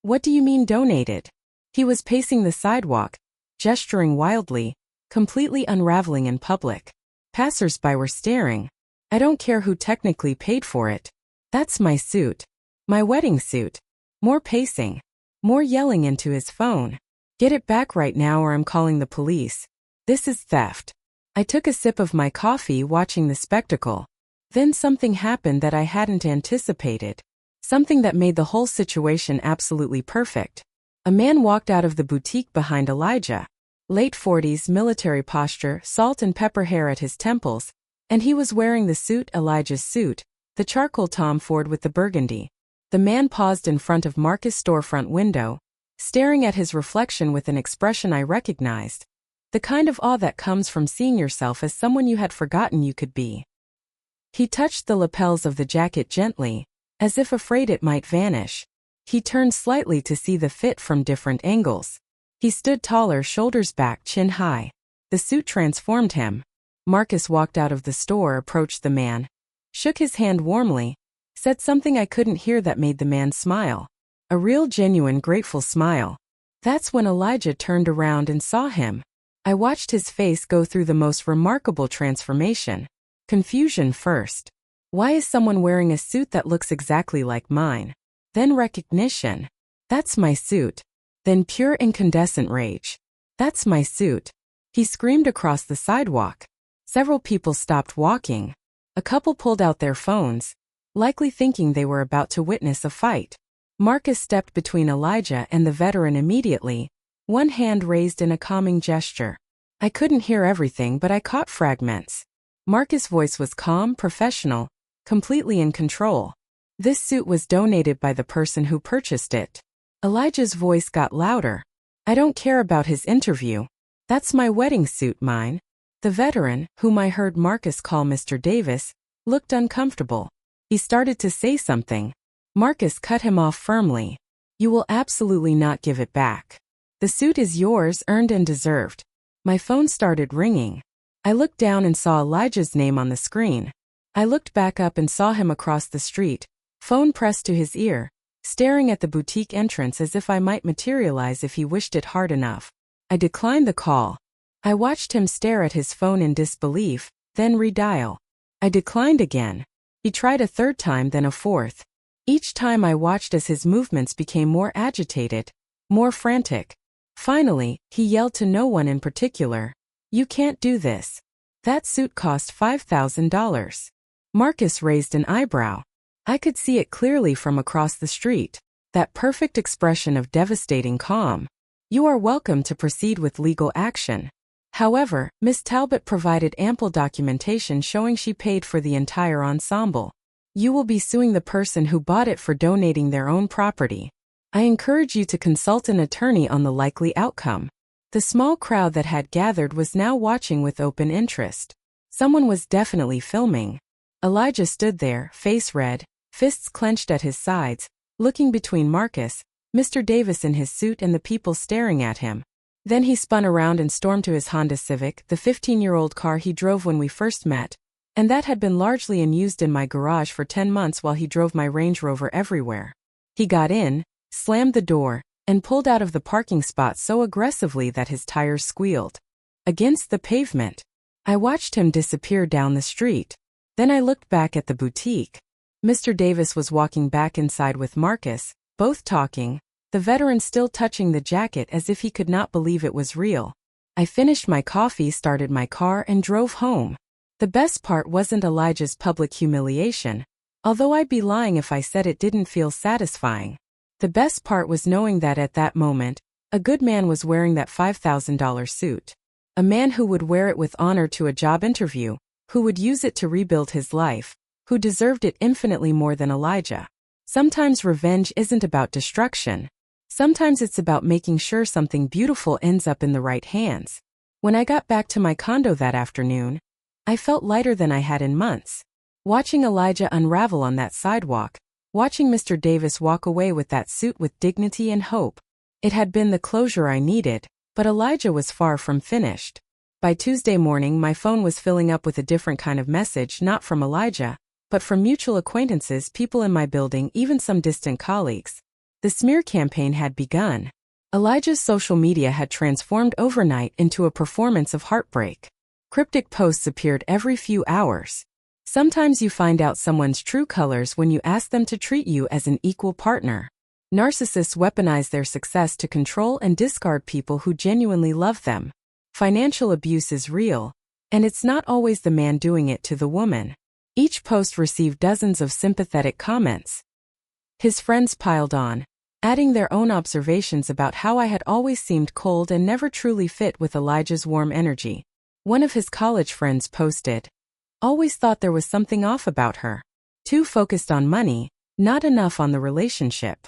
"What do you mean donated?" He was pacing the sidewalk, gesturing wildly, completely unraveling in public. Passers-by were staring. I don't care who technically paid for it. That's my suit. My wedding suit. More pacing. More yelling into his phone. Get it back right now or I'm calling the police. This is theft. I took a sip of my coffee watching the spectacle. Then something happened that I hadn't anticipated. Something that made the whole situation absolutely perfect. A man walked out of the boutique behind Elijah. Late 40s, military posture, salt and pepper hair at his temples, and he was wearing the suit, Elijah's suit, the charcoal Tom Ford with the burgundy. The man paused in front of Marcus' storefront window, staring at his reflection with an expression I recognized. The kind of awe that comes from seeing yourself as someone you had forgotten you could be. He touched the lapels of the jacket gently, as if afraid it might vanish. He turned slightly to see the fit from different angles. He stood taller, shoulders back, chin high. The suit transformed him. Marcus walked out of the store, approached the man, shook his hand warmly, said something I couldn't hear that made the man smile. A real, genuine, grateful smile. That's when Elijah turned around and saw him. I watched his face go through the most remarkable transformation. Confusion first. Why is someone wearing a suit that looks exactly like mine? Then recognition. That's my suit. Then pure incandescent rage. That's my suit. He screamed across the sidewalk. Several people stopped walking. A couple pulled out their phones, likely thinking they were about to witness a fight. Marcus stepped between Elijah and the veteran immediately, one hand raised in a calming gesture. I couldn't hear everything, but I caught fragments. Marcus' voice was calm, professional, completely in control. This suit was donated by the person who purchased it. Elijah's voice got louder. I don't care about his interview. That's my wedding suit, mine. The veteran, whom I heard Marcus call Mr. Davis, looked uncomfortable. He started to say something. Marcus cut him off firmly. You will absolutely not give it back. The suit is yours, earned and deserved. My phone started ringing. I looked down and saw Elijah's name on the screen. I looked back up and saw him across the street, phone pressed to his ear, staring at the boutique entrance as if I might materialize if he wished it hard enough. I declined the call. I watched him stare at his phone in disbelief, then redial. I declined again. He tried a third time, then a fourth. Each time I watched as his movements became more agitated, more frantic. Finally, he yelled to no one in particular, "You can't do this. That suit cost $5,000. Marcus raised an eyebrow. I could see it clearly from across the street. That perfect expression of devastating calm. You are welcome to proceed with legal action. However, Miss Talbot provided ample documentation showing she paid for the entire ensemble. You will be suing the person who bought it for donating their own property. I encourage you to consult an attorney on the likely outcome." The small crowd that had gathered was now watching with open interest. Someone was definitely filming. Elijah stood there, face red, fists clenched at his sides, looking between Marcus, Mr. Davis in his suit and the people staring at him. Then he spun around and stormed to his Honda Civic, the 15-year-old car he drove when we first met, and that had been largely unused in my garage for 10 months while he drove my Range Rover everywhere. He got in, slammed the door, and pulled out of the parking spot so aggressively that his tires squealed against the pavement. I watched him disappear down the street. Then I looked back at the boutique. Mr. Davis was walking back inside with Marcus, both talking, the veteran still touching the jacket as if he could not believe it was real. I finished my coffee, started my car, and drove home. The best part wasn't Elijah's public humiliation, although I'd be lying if I said it didn't feel satisfying. The best part was knowing that at that moment, a good man was wearing that $5,000 suit. A man who would wear it with honor to a job interview, who would use it to rebuild his life, who deserved it infinitely more than Elijah. Sometimes revenge isn't about destruction. Sometimes it's about making sure something beautiful ends up in the right hands. When I got back to my condo that afternoon, I felt lighter than I had in months. Watching Elijah unravel on that sidewalk, watching Mr. Davis walk away with that suit with dignity and hope. It had been the closure I needed, but Elijah was far from finished. By Tuesday morning, my phone was filling up with a different kind of message, not from Elijah, but from mutual acquaintances, people in my building, even some distant colleagues. The smear campaign had begun. Elijah's social media had transformed overnight into a performance of heartbreak. Cryptic posts appeared every few hours. Sometimes you find out someone's true colors when you ask them to treat you as an equal partner. Narcissists weaponize their success to control and discard people who genuinely love them. Financial abuse is real, and it's not always the man doing it to the woman. Each post received dozens of sympathetic comments. His friends piled on, adding their own observations about how I had always seemed cold and never truly fit with Elijah's warm energy. One of his college friends posted, "Always thought there was something off about her. Too focused on money, not enough on the relationship."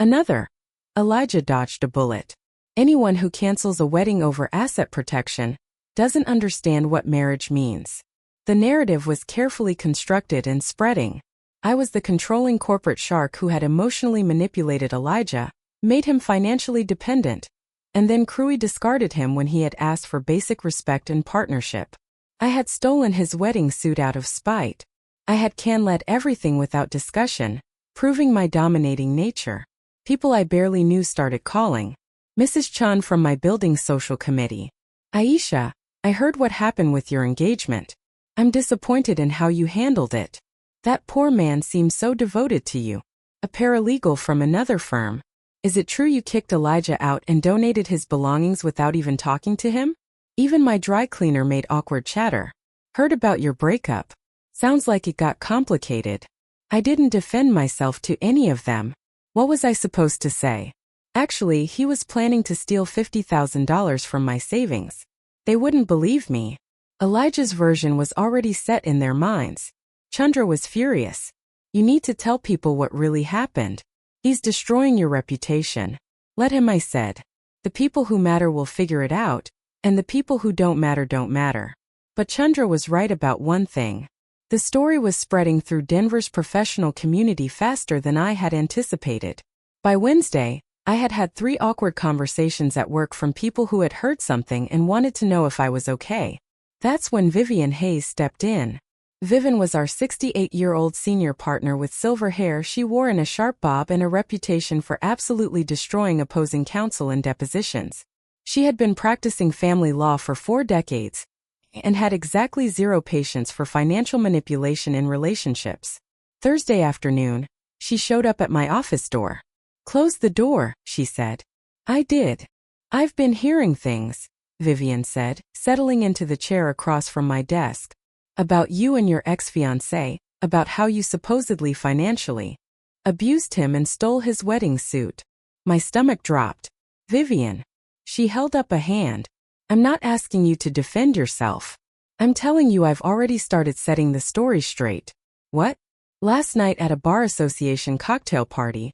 Another, "Elijah dodged a bullet. Anyone who cancels a wedding over asset protection doesn't understand what marriage means." The narrative was carefully constructed and spreading. I was the controlling corporate shark who had emotionally manipulated Elijah, made him financially dependent, and then cruelly discarded him when he had asked for basic respect and partnership. I had stolen his wedding suit out of spite. I had can-led everything without discussion, proving my dominating nature. People I barely knew started calling. "Mrs. Chun from my building's social committee. Aisha, I heard what happened with your engagement. I'm disappointed in how you handled it. That poor man seems so devoted to you." A paralegal from another firm. "Is it true you kicked Elijah out and donated his belongings without even talking to him?" Even my dry cleaner made awkward chatter. "Heard about your breakup. Sounds like it got complicated." I didn't defend myself to any of them. What was I supposed to say? Actually, he was planning to steal $50,000 from my savings. They wouldn't believe me. Elijah's version was already set in their minds. Chandra was furious. "You need to tell people what really happened. He's destroying your reputation." "Let him," I said. "The people who matter will figure it out, and the people who don't matter." But Chandra was right about one thing. The story was spreading through Denver's professional community faster than I had anticipated. By Wednesday, I had had 3 awkward conversations at work from people who had heard something and wanted to know if I was okay. That's when Vivian Hayes stepped in. Vivian was our 68-year-old senior partner with silver hair she wore in a sharp bob and a reputation for absolutely destroying opposing counsel in depositions. She had been practicing family law for 4 decades and had exactly 0 patience for financial manipulation in relationships. Thursday afternoon, she showed up at my office door. "Close the door," she said. I did. "I've been hearing things," Vivian said, settling into the chair across from my desk. "About you and your ex-fiancé, about how you supposedly financially abused him and stole his wedding suit." My stomach dropped. "Vivian." She held up a hand. "I'm not asking you to defend yourself. I'm telling you I've already started setting the story straight." "What?" "Last night at a bar association cocktail party,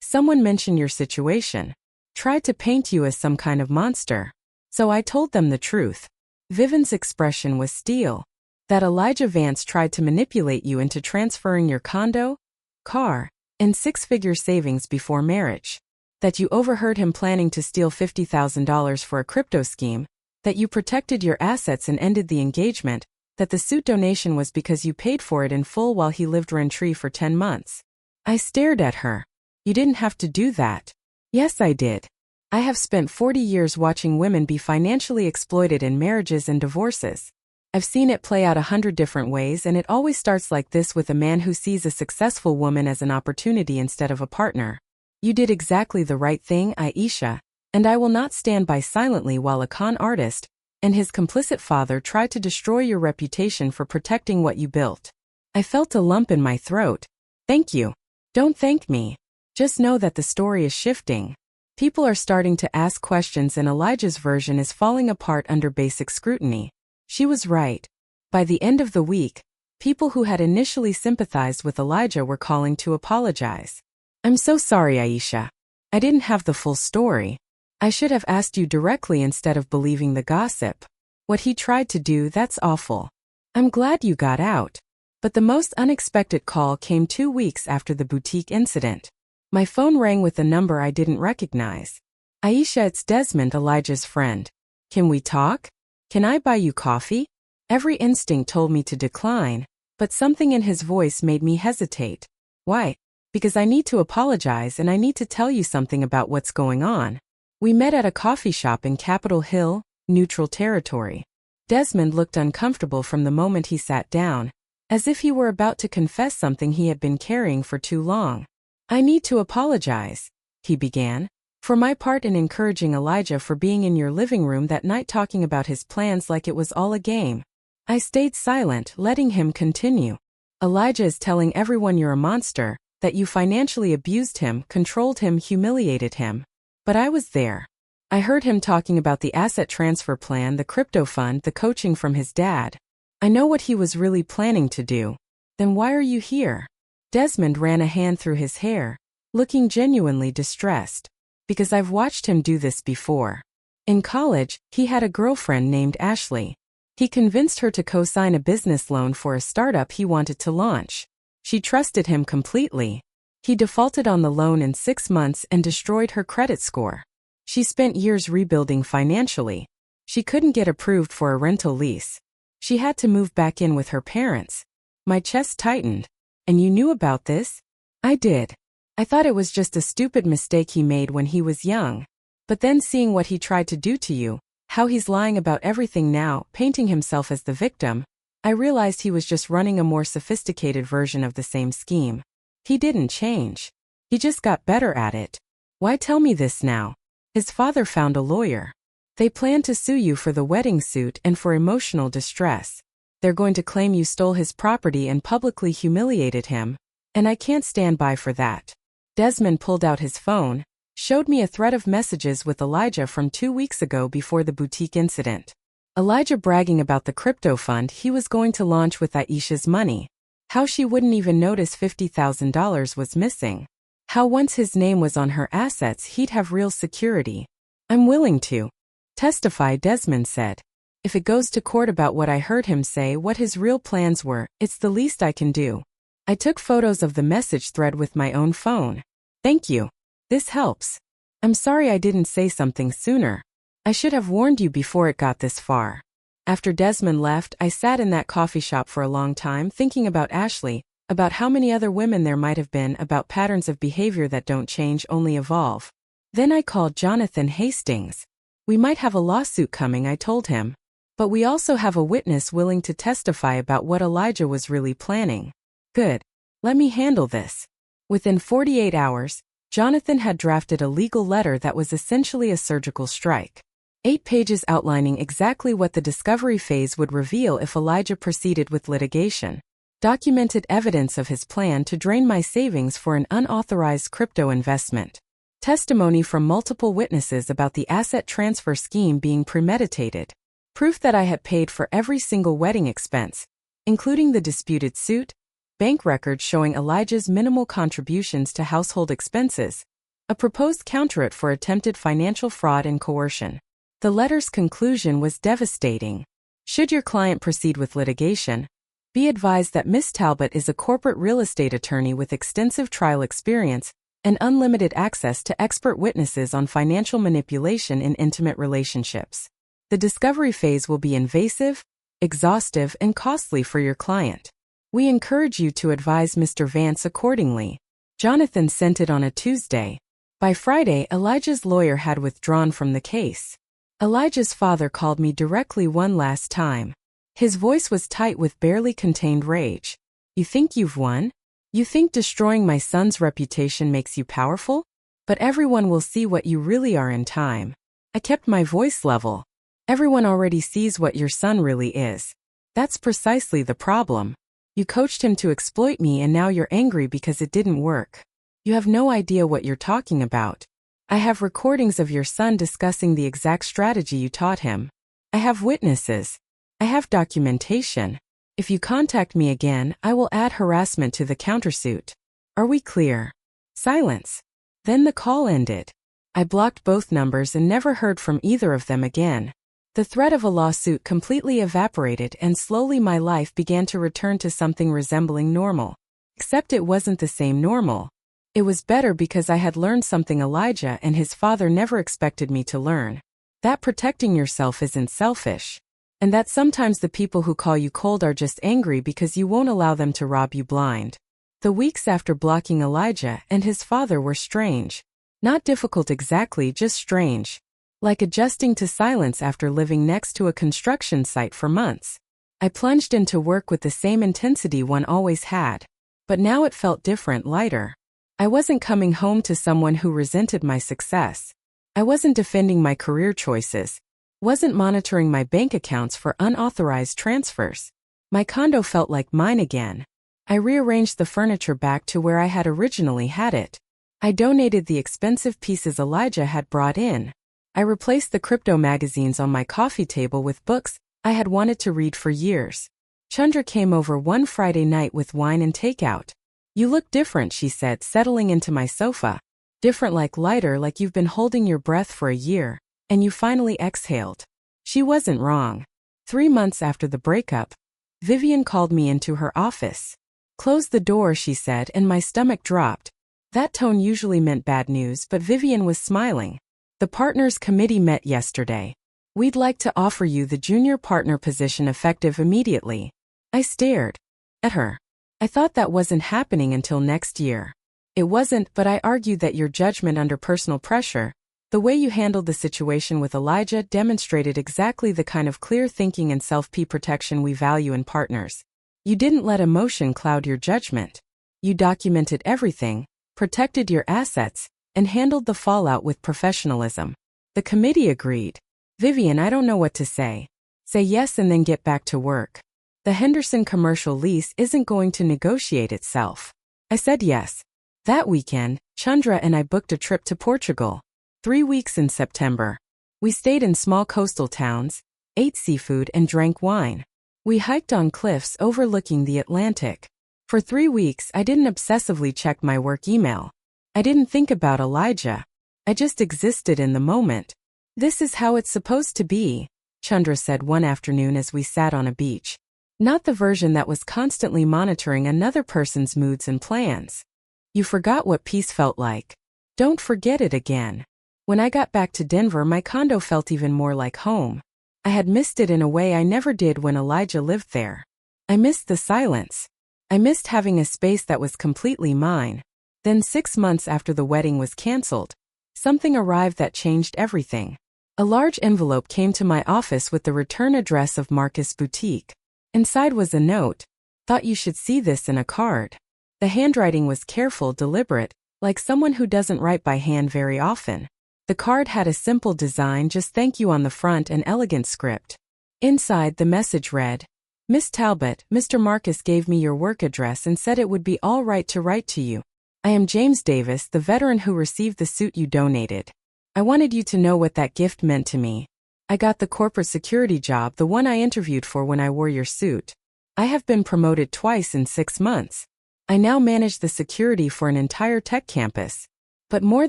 someone mentioned your situation. Tried to paint you as some kind of monster. So I told them the truth." Vivian's expression was steel. "That Elijah Vance tried to manipulate you into transferring your condo, car, and 6-figure savings before marriage. That you overheard him planning to steal $50,000 for a crypto scheme. That you protected your assets and ended the engagement. That the suit donation was because you paid for it in full while he lived rent-free for 10 months. I stared at her. "You didn't have to do that." "Yes, I did. I have spent 40 years watching women be financially exploited in marriages and divorces. I've seen it play out 100 different ways, and it always starts like this, with a man who sees a successful woman as an opportunity instead of a partner. You did exactly the right thing, Aisha, and I will not stand by silently while a con artist and his complicit father try to destroy your reputation for protecting what you built. I felt a lump in my throat. Thank you. Don't thank me. Just know that the story is shifting. People are starting to ask questions, and Elijah's version is falling apart under basic scrutiny. She was right. By the end of the week, people who had initially sympathized with Elijah were calling to apologize. I'm so sorry, Aisha. I didn't have the full story. I should have asked you directly instead of believing the gossip. What he tried to do, that's awful. I'm glad you got out. But the most unexpected call came 2 weeks after the boutique incident. My phone rang with a number I didn't recognize. Aisha, it's Desmond, Elijah's friend. Can we talk? Can I buy you coffee? Every instinct told me to decline, but something in his voice made me hesitate. Why? Because I need to apologize, and I need to tell you something about what's going on. We met at a coffee shop in Capitol Hill, neutral territory. Desmond looked uncomfortable from the moment he sat down, as if he were about to confess something he had been carrying for too long. I need to apologize, he began, for my part in encouraging Elijah for being in your living room that night talking about his plans like it was all a game. I stayed silent, letting him continue. Elijah is telling everyone you're a monster, that you financially abused him, controlled him, humiliated him. But I was there. I heard him talking about the asset transfer plan, the crypto fund, the coaching from his dad. I know what he was really planning to do. Then why are you here? Desmond ran a hand through his hair, looking genuinely distressed. Because I've watched him do this before. In college, he had a girlfriend named Ashley. He convinced her to co-sign a business loan for a startup he wanted to launch. She trusted him completely. He defaulted on the loan in 6 months and destroyed her credit score. She spent years rebuilding financially. She couldn't get approved for a rental lease. She had to move back in with her parents. My chest tightened. And you knew about this? I did. I thought it was just a stupid mistake he made when he was young. But then seeing what he tried to do to you, how he's lying about everything now, painting himself as the victim, I realized he was just running a more sophisticated version of the same scheme. He didn't change. He just got better at it. Why tell me this now? His father found a lawyer. They plan to sue you for the wedding suit and for emotional distress. They're going to claim you stole his property and publicly humiliated him, and I can't stand by for that. Desmond pulled out his phone, showed me a thread of messages with Elijah from 2 weeks ago before the boutique incident. Elijah bragging about the crypto fund he was going to launch with Aisha's money. How she wouldn't even notice $50,000 was missing. How once his name was on her assets he'd have real security. I'm willing to testify, Desmond said. If it goes to court about what I heard him say, what his real plans were, it's the least I can do. I took photos of the message thread with my own phone. Thank you. This helps. I'm sorry I didn't say something sooner. I should have warned you before it got this far. After Desmond left, I sat in that coffee shop for a long time thinking about Ashley, about how many other women there might have been, about patterns of behavior that don't change, only evolve. Then I called Jonathan Hastings. We might have a lawsuit coming, I told him. But we also have a witness willing to testify about what Elijah was really planning. Good. Let me handle this. Within 48 hours, Jonathan had drafted a legal letter that was essentially a surgical strike. 8 pages outlining exactly what the discovery phase would reveal if Elijah proceeded with litigation. Documented evidence of his plan to drain my savings for an unauthorized crypto investment. Testimony from multiple witnesses about the asset transfer scheme being premeditated. Proof that I had paid for every single wedding expense, including the disputed suit, bank records showing Elijah's minimal contributions to household expenses, a proposed counterfeit for attempted financial fraud and coercion. The letter's conclusion was devastating. Should your client proceed with litigation, be advised that Ms. Talbot is a corporate real estate attorney with extensive trial experience and unlimited access to expert witnesses on financial manipulation in intimate relationships. The discovery phase will be invasive, exhaustive, and costly for your client. We encourage you to advise Mr. Vance accordingly. Jonathan sent it on a Tuesday. By Friday, Elijah's lawyer had withdrawn from the case. Elijah's father called me directly one last time. His voice was tight with barely contained rage. You think you've won? You think destroying my son's reputation makes you powerful? But everyone will see what you really are in time. I kept my voice level. Everyone already sees what your son really is. That's precisely the problem. You coached him to exploit me and now you're angry because it didn't work. You have no idea what you're talking about. I have recordings of your son discussing the exact strategy you taught him. I have witnesses. I have documentation. If you contact me again, I will add harassment to the countersuit. Are we clear? Silence. Then the call ended. I blocked both numbers and never heard from either of them again. The threat of a lawsuit completely evaporated and slowly my life began to return to something resembling normal. Except it wasn't the same normal. It was better because I had learned something Elijah and his father never expected me to learn. That protecting yourself isn't selfish. And that sometimes the people who call you cold are just angry because you won't allow them to rob you blind. The weeks after blocking Elijah and his father were strange. Not difficult exactly, just strange. Like adjusting to silence after living next to a construction site for months. I plunged into work with the same intensity one always had. But now it felt different, lighter. I wasn't coming home to someone who resented my success. I wasn't defending my career choices. Wasn't monitoring my bank accounts for unauthorized transfers. My condo felt like mine again. I rearranged the furniture back to where I had originally had it. I donated the expensive pieces Elijah had brought in. I replaced the crypto magazines on my coffee table with books I had wanted to read for years. Chandra came over one Friday night with wine and takeout. You look different, she said, settling into my sofa. Different, like lighter, like you've been holding your breath for a year, and you finally exhaled. She wasn't wrong. 3 months after the breakup, Vivian called me into her office. Close the door, she said, and my stomach dropped. That tone usually meant bad news, but Vivian was smiling. The partners committee met yesterday. We'd like to offer you the junior partner position effective immediately. I stared at her. I thought that wasn't happening until next year. It wasn't, but I argued that your judgment under personal pressure, the way you handled the situation with Elijah, demonstrated exactly the kind of clear thinking and self-protection we value in partners. You didn't let emotion cloud your judgment. You documented everything, protected your assets, and handled the fallout with professionalism. The committee agreed. Vivian, I don't know what to say. Say yes and then get back to work. The Henderson commercial lease isn't going to negotiate itself. I said yes. That weekend, Chandra and I booked a trip to Portugal. 3 weeks in September. We stayed in small coastal towns, ate seafood and drank wine. We hiked on cliffs overlooking the Atlantic. For 3 weeks I didn't obsessively check my work email. I didn't think about Elijah. I just existed in the moment. This is how it's supposed to be, Chandra said one afternoon as we sat on a beach. Not the version that was constantly monitoring another person's moods and plans. You forgot what peace felt like. Don't forget it again. When I got back to Denver, my condo felt even more like home. I had missed it in a way I never did when Elijah lived there. I missed the silence. I missed having a space that was completely mine. Then 6 months after the wedding was canceled, something arrived that changed everything. A large envelope came to my office with the return address of Marcus Boutique. Inside was a note. Thought you should see this in a card. The handwriting was careful, deliberate, like someone who doesn't write by hand very often. The card had a simple design, just thank you on the front, and elegant script. Inside, the message read, Miss Talbot, Mr. Marcus gave me your work address and said it would be all right to write to you. I am James Davis, the veteran who received the suit you donated. I wanted you to know what that gift meant to me. I got the corporate security job, the one I interviewed for when I wore your suit. I have been promoted twice in 6 months. I now manage the security for an entire tech campus. But more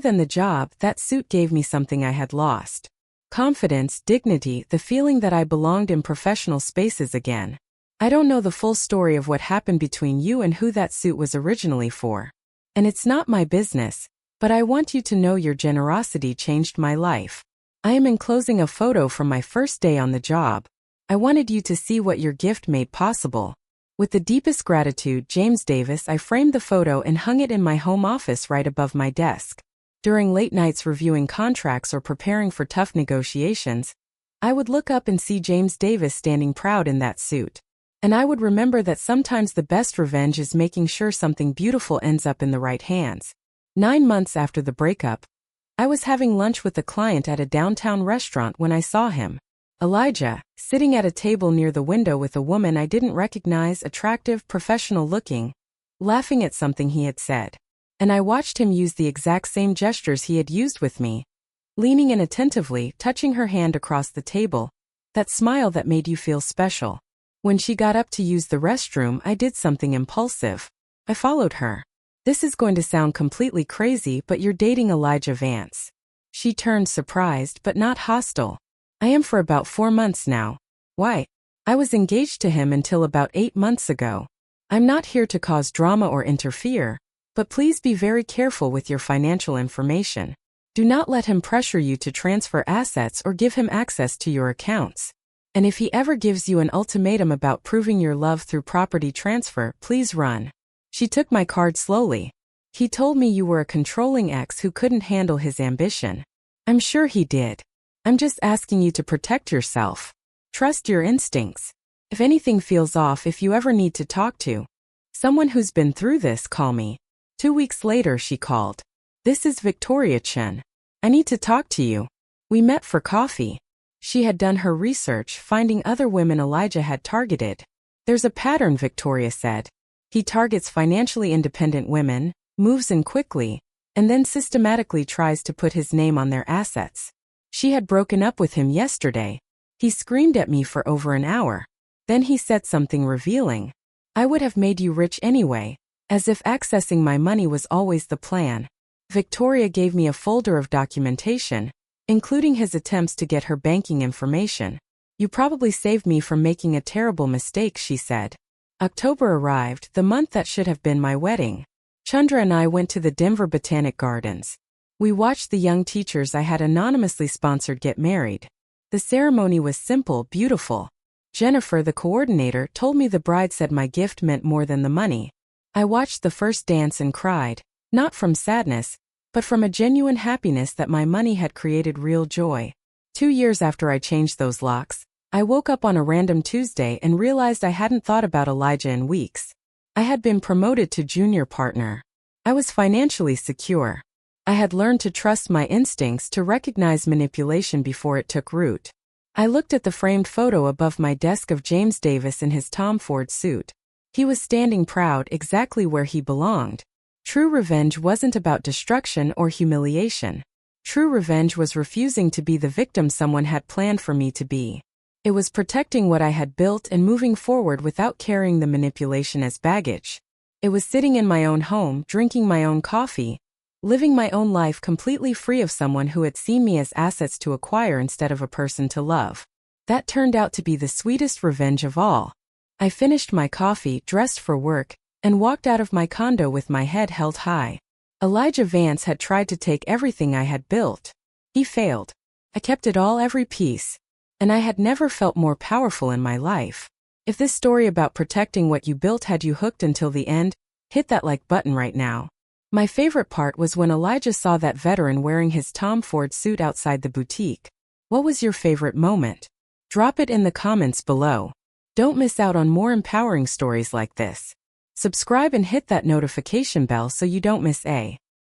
than the job, that suit gave me something I had lost. Confidence, dignity, the feeling that I belonged in professional spaces again. I don't know the full story of what happened between you and who that suit was originally for. And it's not my business, but I want you to know your generosity changed my life. I am enclosing a photo from my first day on the job. I wanted you to see what your gift made possible. With the deepest gratitude, James Davis. I framed the photo and hung it in my home office right above my desk. During late nights reviewing contracts or preparing for tough negotiations, I would look up and see James Davis standing proud in that suit. And I would remember that sometimes the best revenge is making sure something beautiful ends up in the right hands. 9 months after the breakup, I was having lunch with a client at a downtown restaurant when I saw him. Elijah, sitting at a table near the window with a woman I didn't recognize, attractive, professional looking, laughing at something he had said. And I watched him use the exact same gestures he had used with me, leaning in attentively, touching her hand across the table, that smile that made you feel special. When she got up to use the restroom, I did something impulsive. I followed her. This is going to sound completely crazy, but you're dating Elijah Vance. She turned surprised but not hostile. I am for about 4 months now. Why? I was engaged to him until about 8 months ago. I'm not here to cause drama or interfere, but please be very careful with your financial information. Do not let him pressure you to transfer assets or give him access to your accounts. And if he ever gives you an ultimatum about proving your love through property transfer, please run. She took my card slowly. He told me you were a controlling ex who couldn't handle his ambition. I'm sure he did. I'm just asking you to protect yourself. Trust your instincts. If anything feels off, if you ever need to talk to someone who's been through this, call me. 2 weeks later, she called. This is Victoria Chen. I need to talk to you. We met for coffee. She had done her research, finding other women Elijah had targeted. There's a pattern, Victoria said. He targets financially independent women, moves in quickly, and then systematically tries to put his name on their assets. She had broken up with him yesterday. He screamed at me for over an hour. Then he said something revealing. I would have made you rich anyway, as if accessing my money was always the plan. Victoria gave me a folder of documentation, including his attempts to get her banking information. You probably saved me from making a terrible mistake, she said. October arrived, the month that should have been my wedding. Chandra and I went to the Denver Botanic Gardens. We watched the young teachers I had anonymously sponsored get married. The ceremony was simple, beautiful. Jennifer, the coordinator, told me the bride said my gift meant more than the money. I watched the first dance and cried, not from sadness, but from a genuine happiness that my money had created real joy. 2 years after I changed those locks, I woke up on a random Tuesday and realized I hadn't thought about Elijah in weeks. I had been promoted to junior partner. I was financially secure. I had learned to trust my instincts, to recognize manipulation before it took root. I looked at the framed photo above my desk of James Davis in his Tom Ford suit. He was standing proud, exactly where he belonged. True revenge wasn't about destruction or humiliation. True revenge was refusing to be the victim someone had planned for me to be. It was protecting what I had built and moving forward without carrying the manipulation as baggage. It was sitting in my own home, drinking my own coffee, living my own life completely free of someone who had seen me as assets to acquire instead of a person to love. That turned out to be the sweetest revenge of all. I finished my coffee, dressed for work, and walked out of my condo with my head held high. Elijah Vance had tried to take everything I had built. He failed. I kept it all, every piece. And I had never felt more powerful in my life. If this story about protecting what you built had you hooked until the end, hit that like button right now. My favorite part was when Elijah saw that veteran wearing his Tom Ford suit outside the boutique. What was your favorite moment? Drop it in the comments below. Don't miss out on more empowering stories like this. Subscribe and hit that notification bell so you don't miss a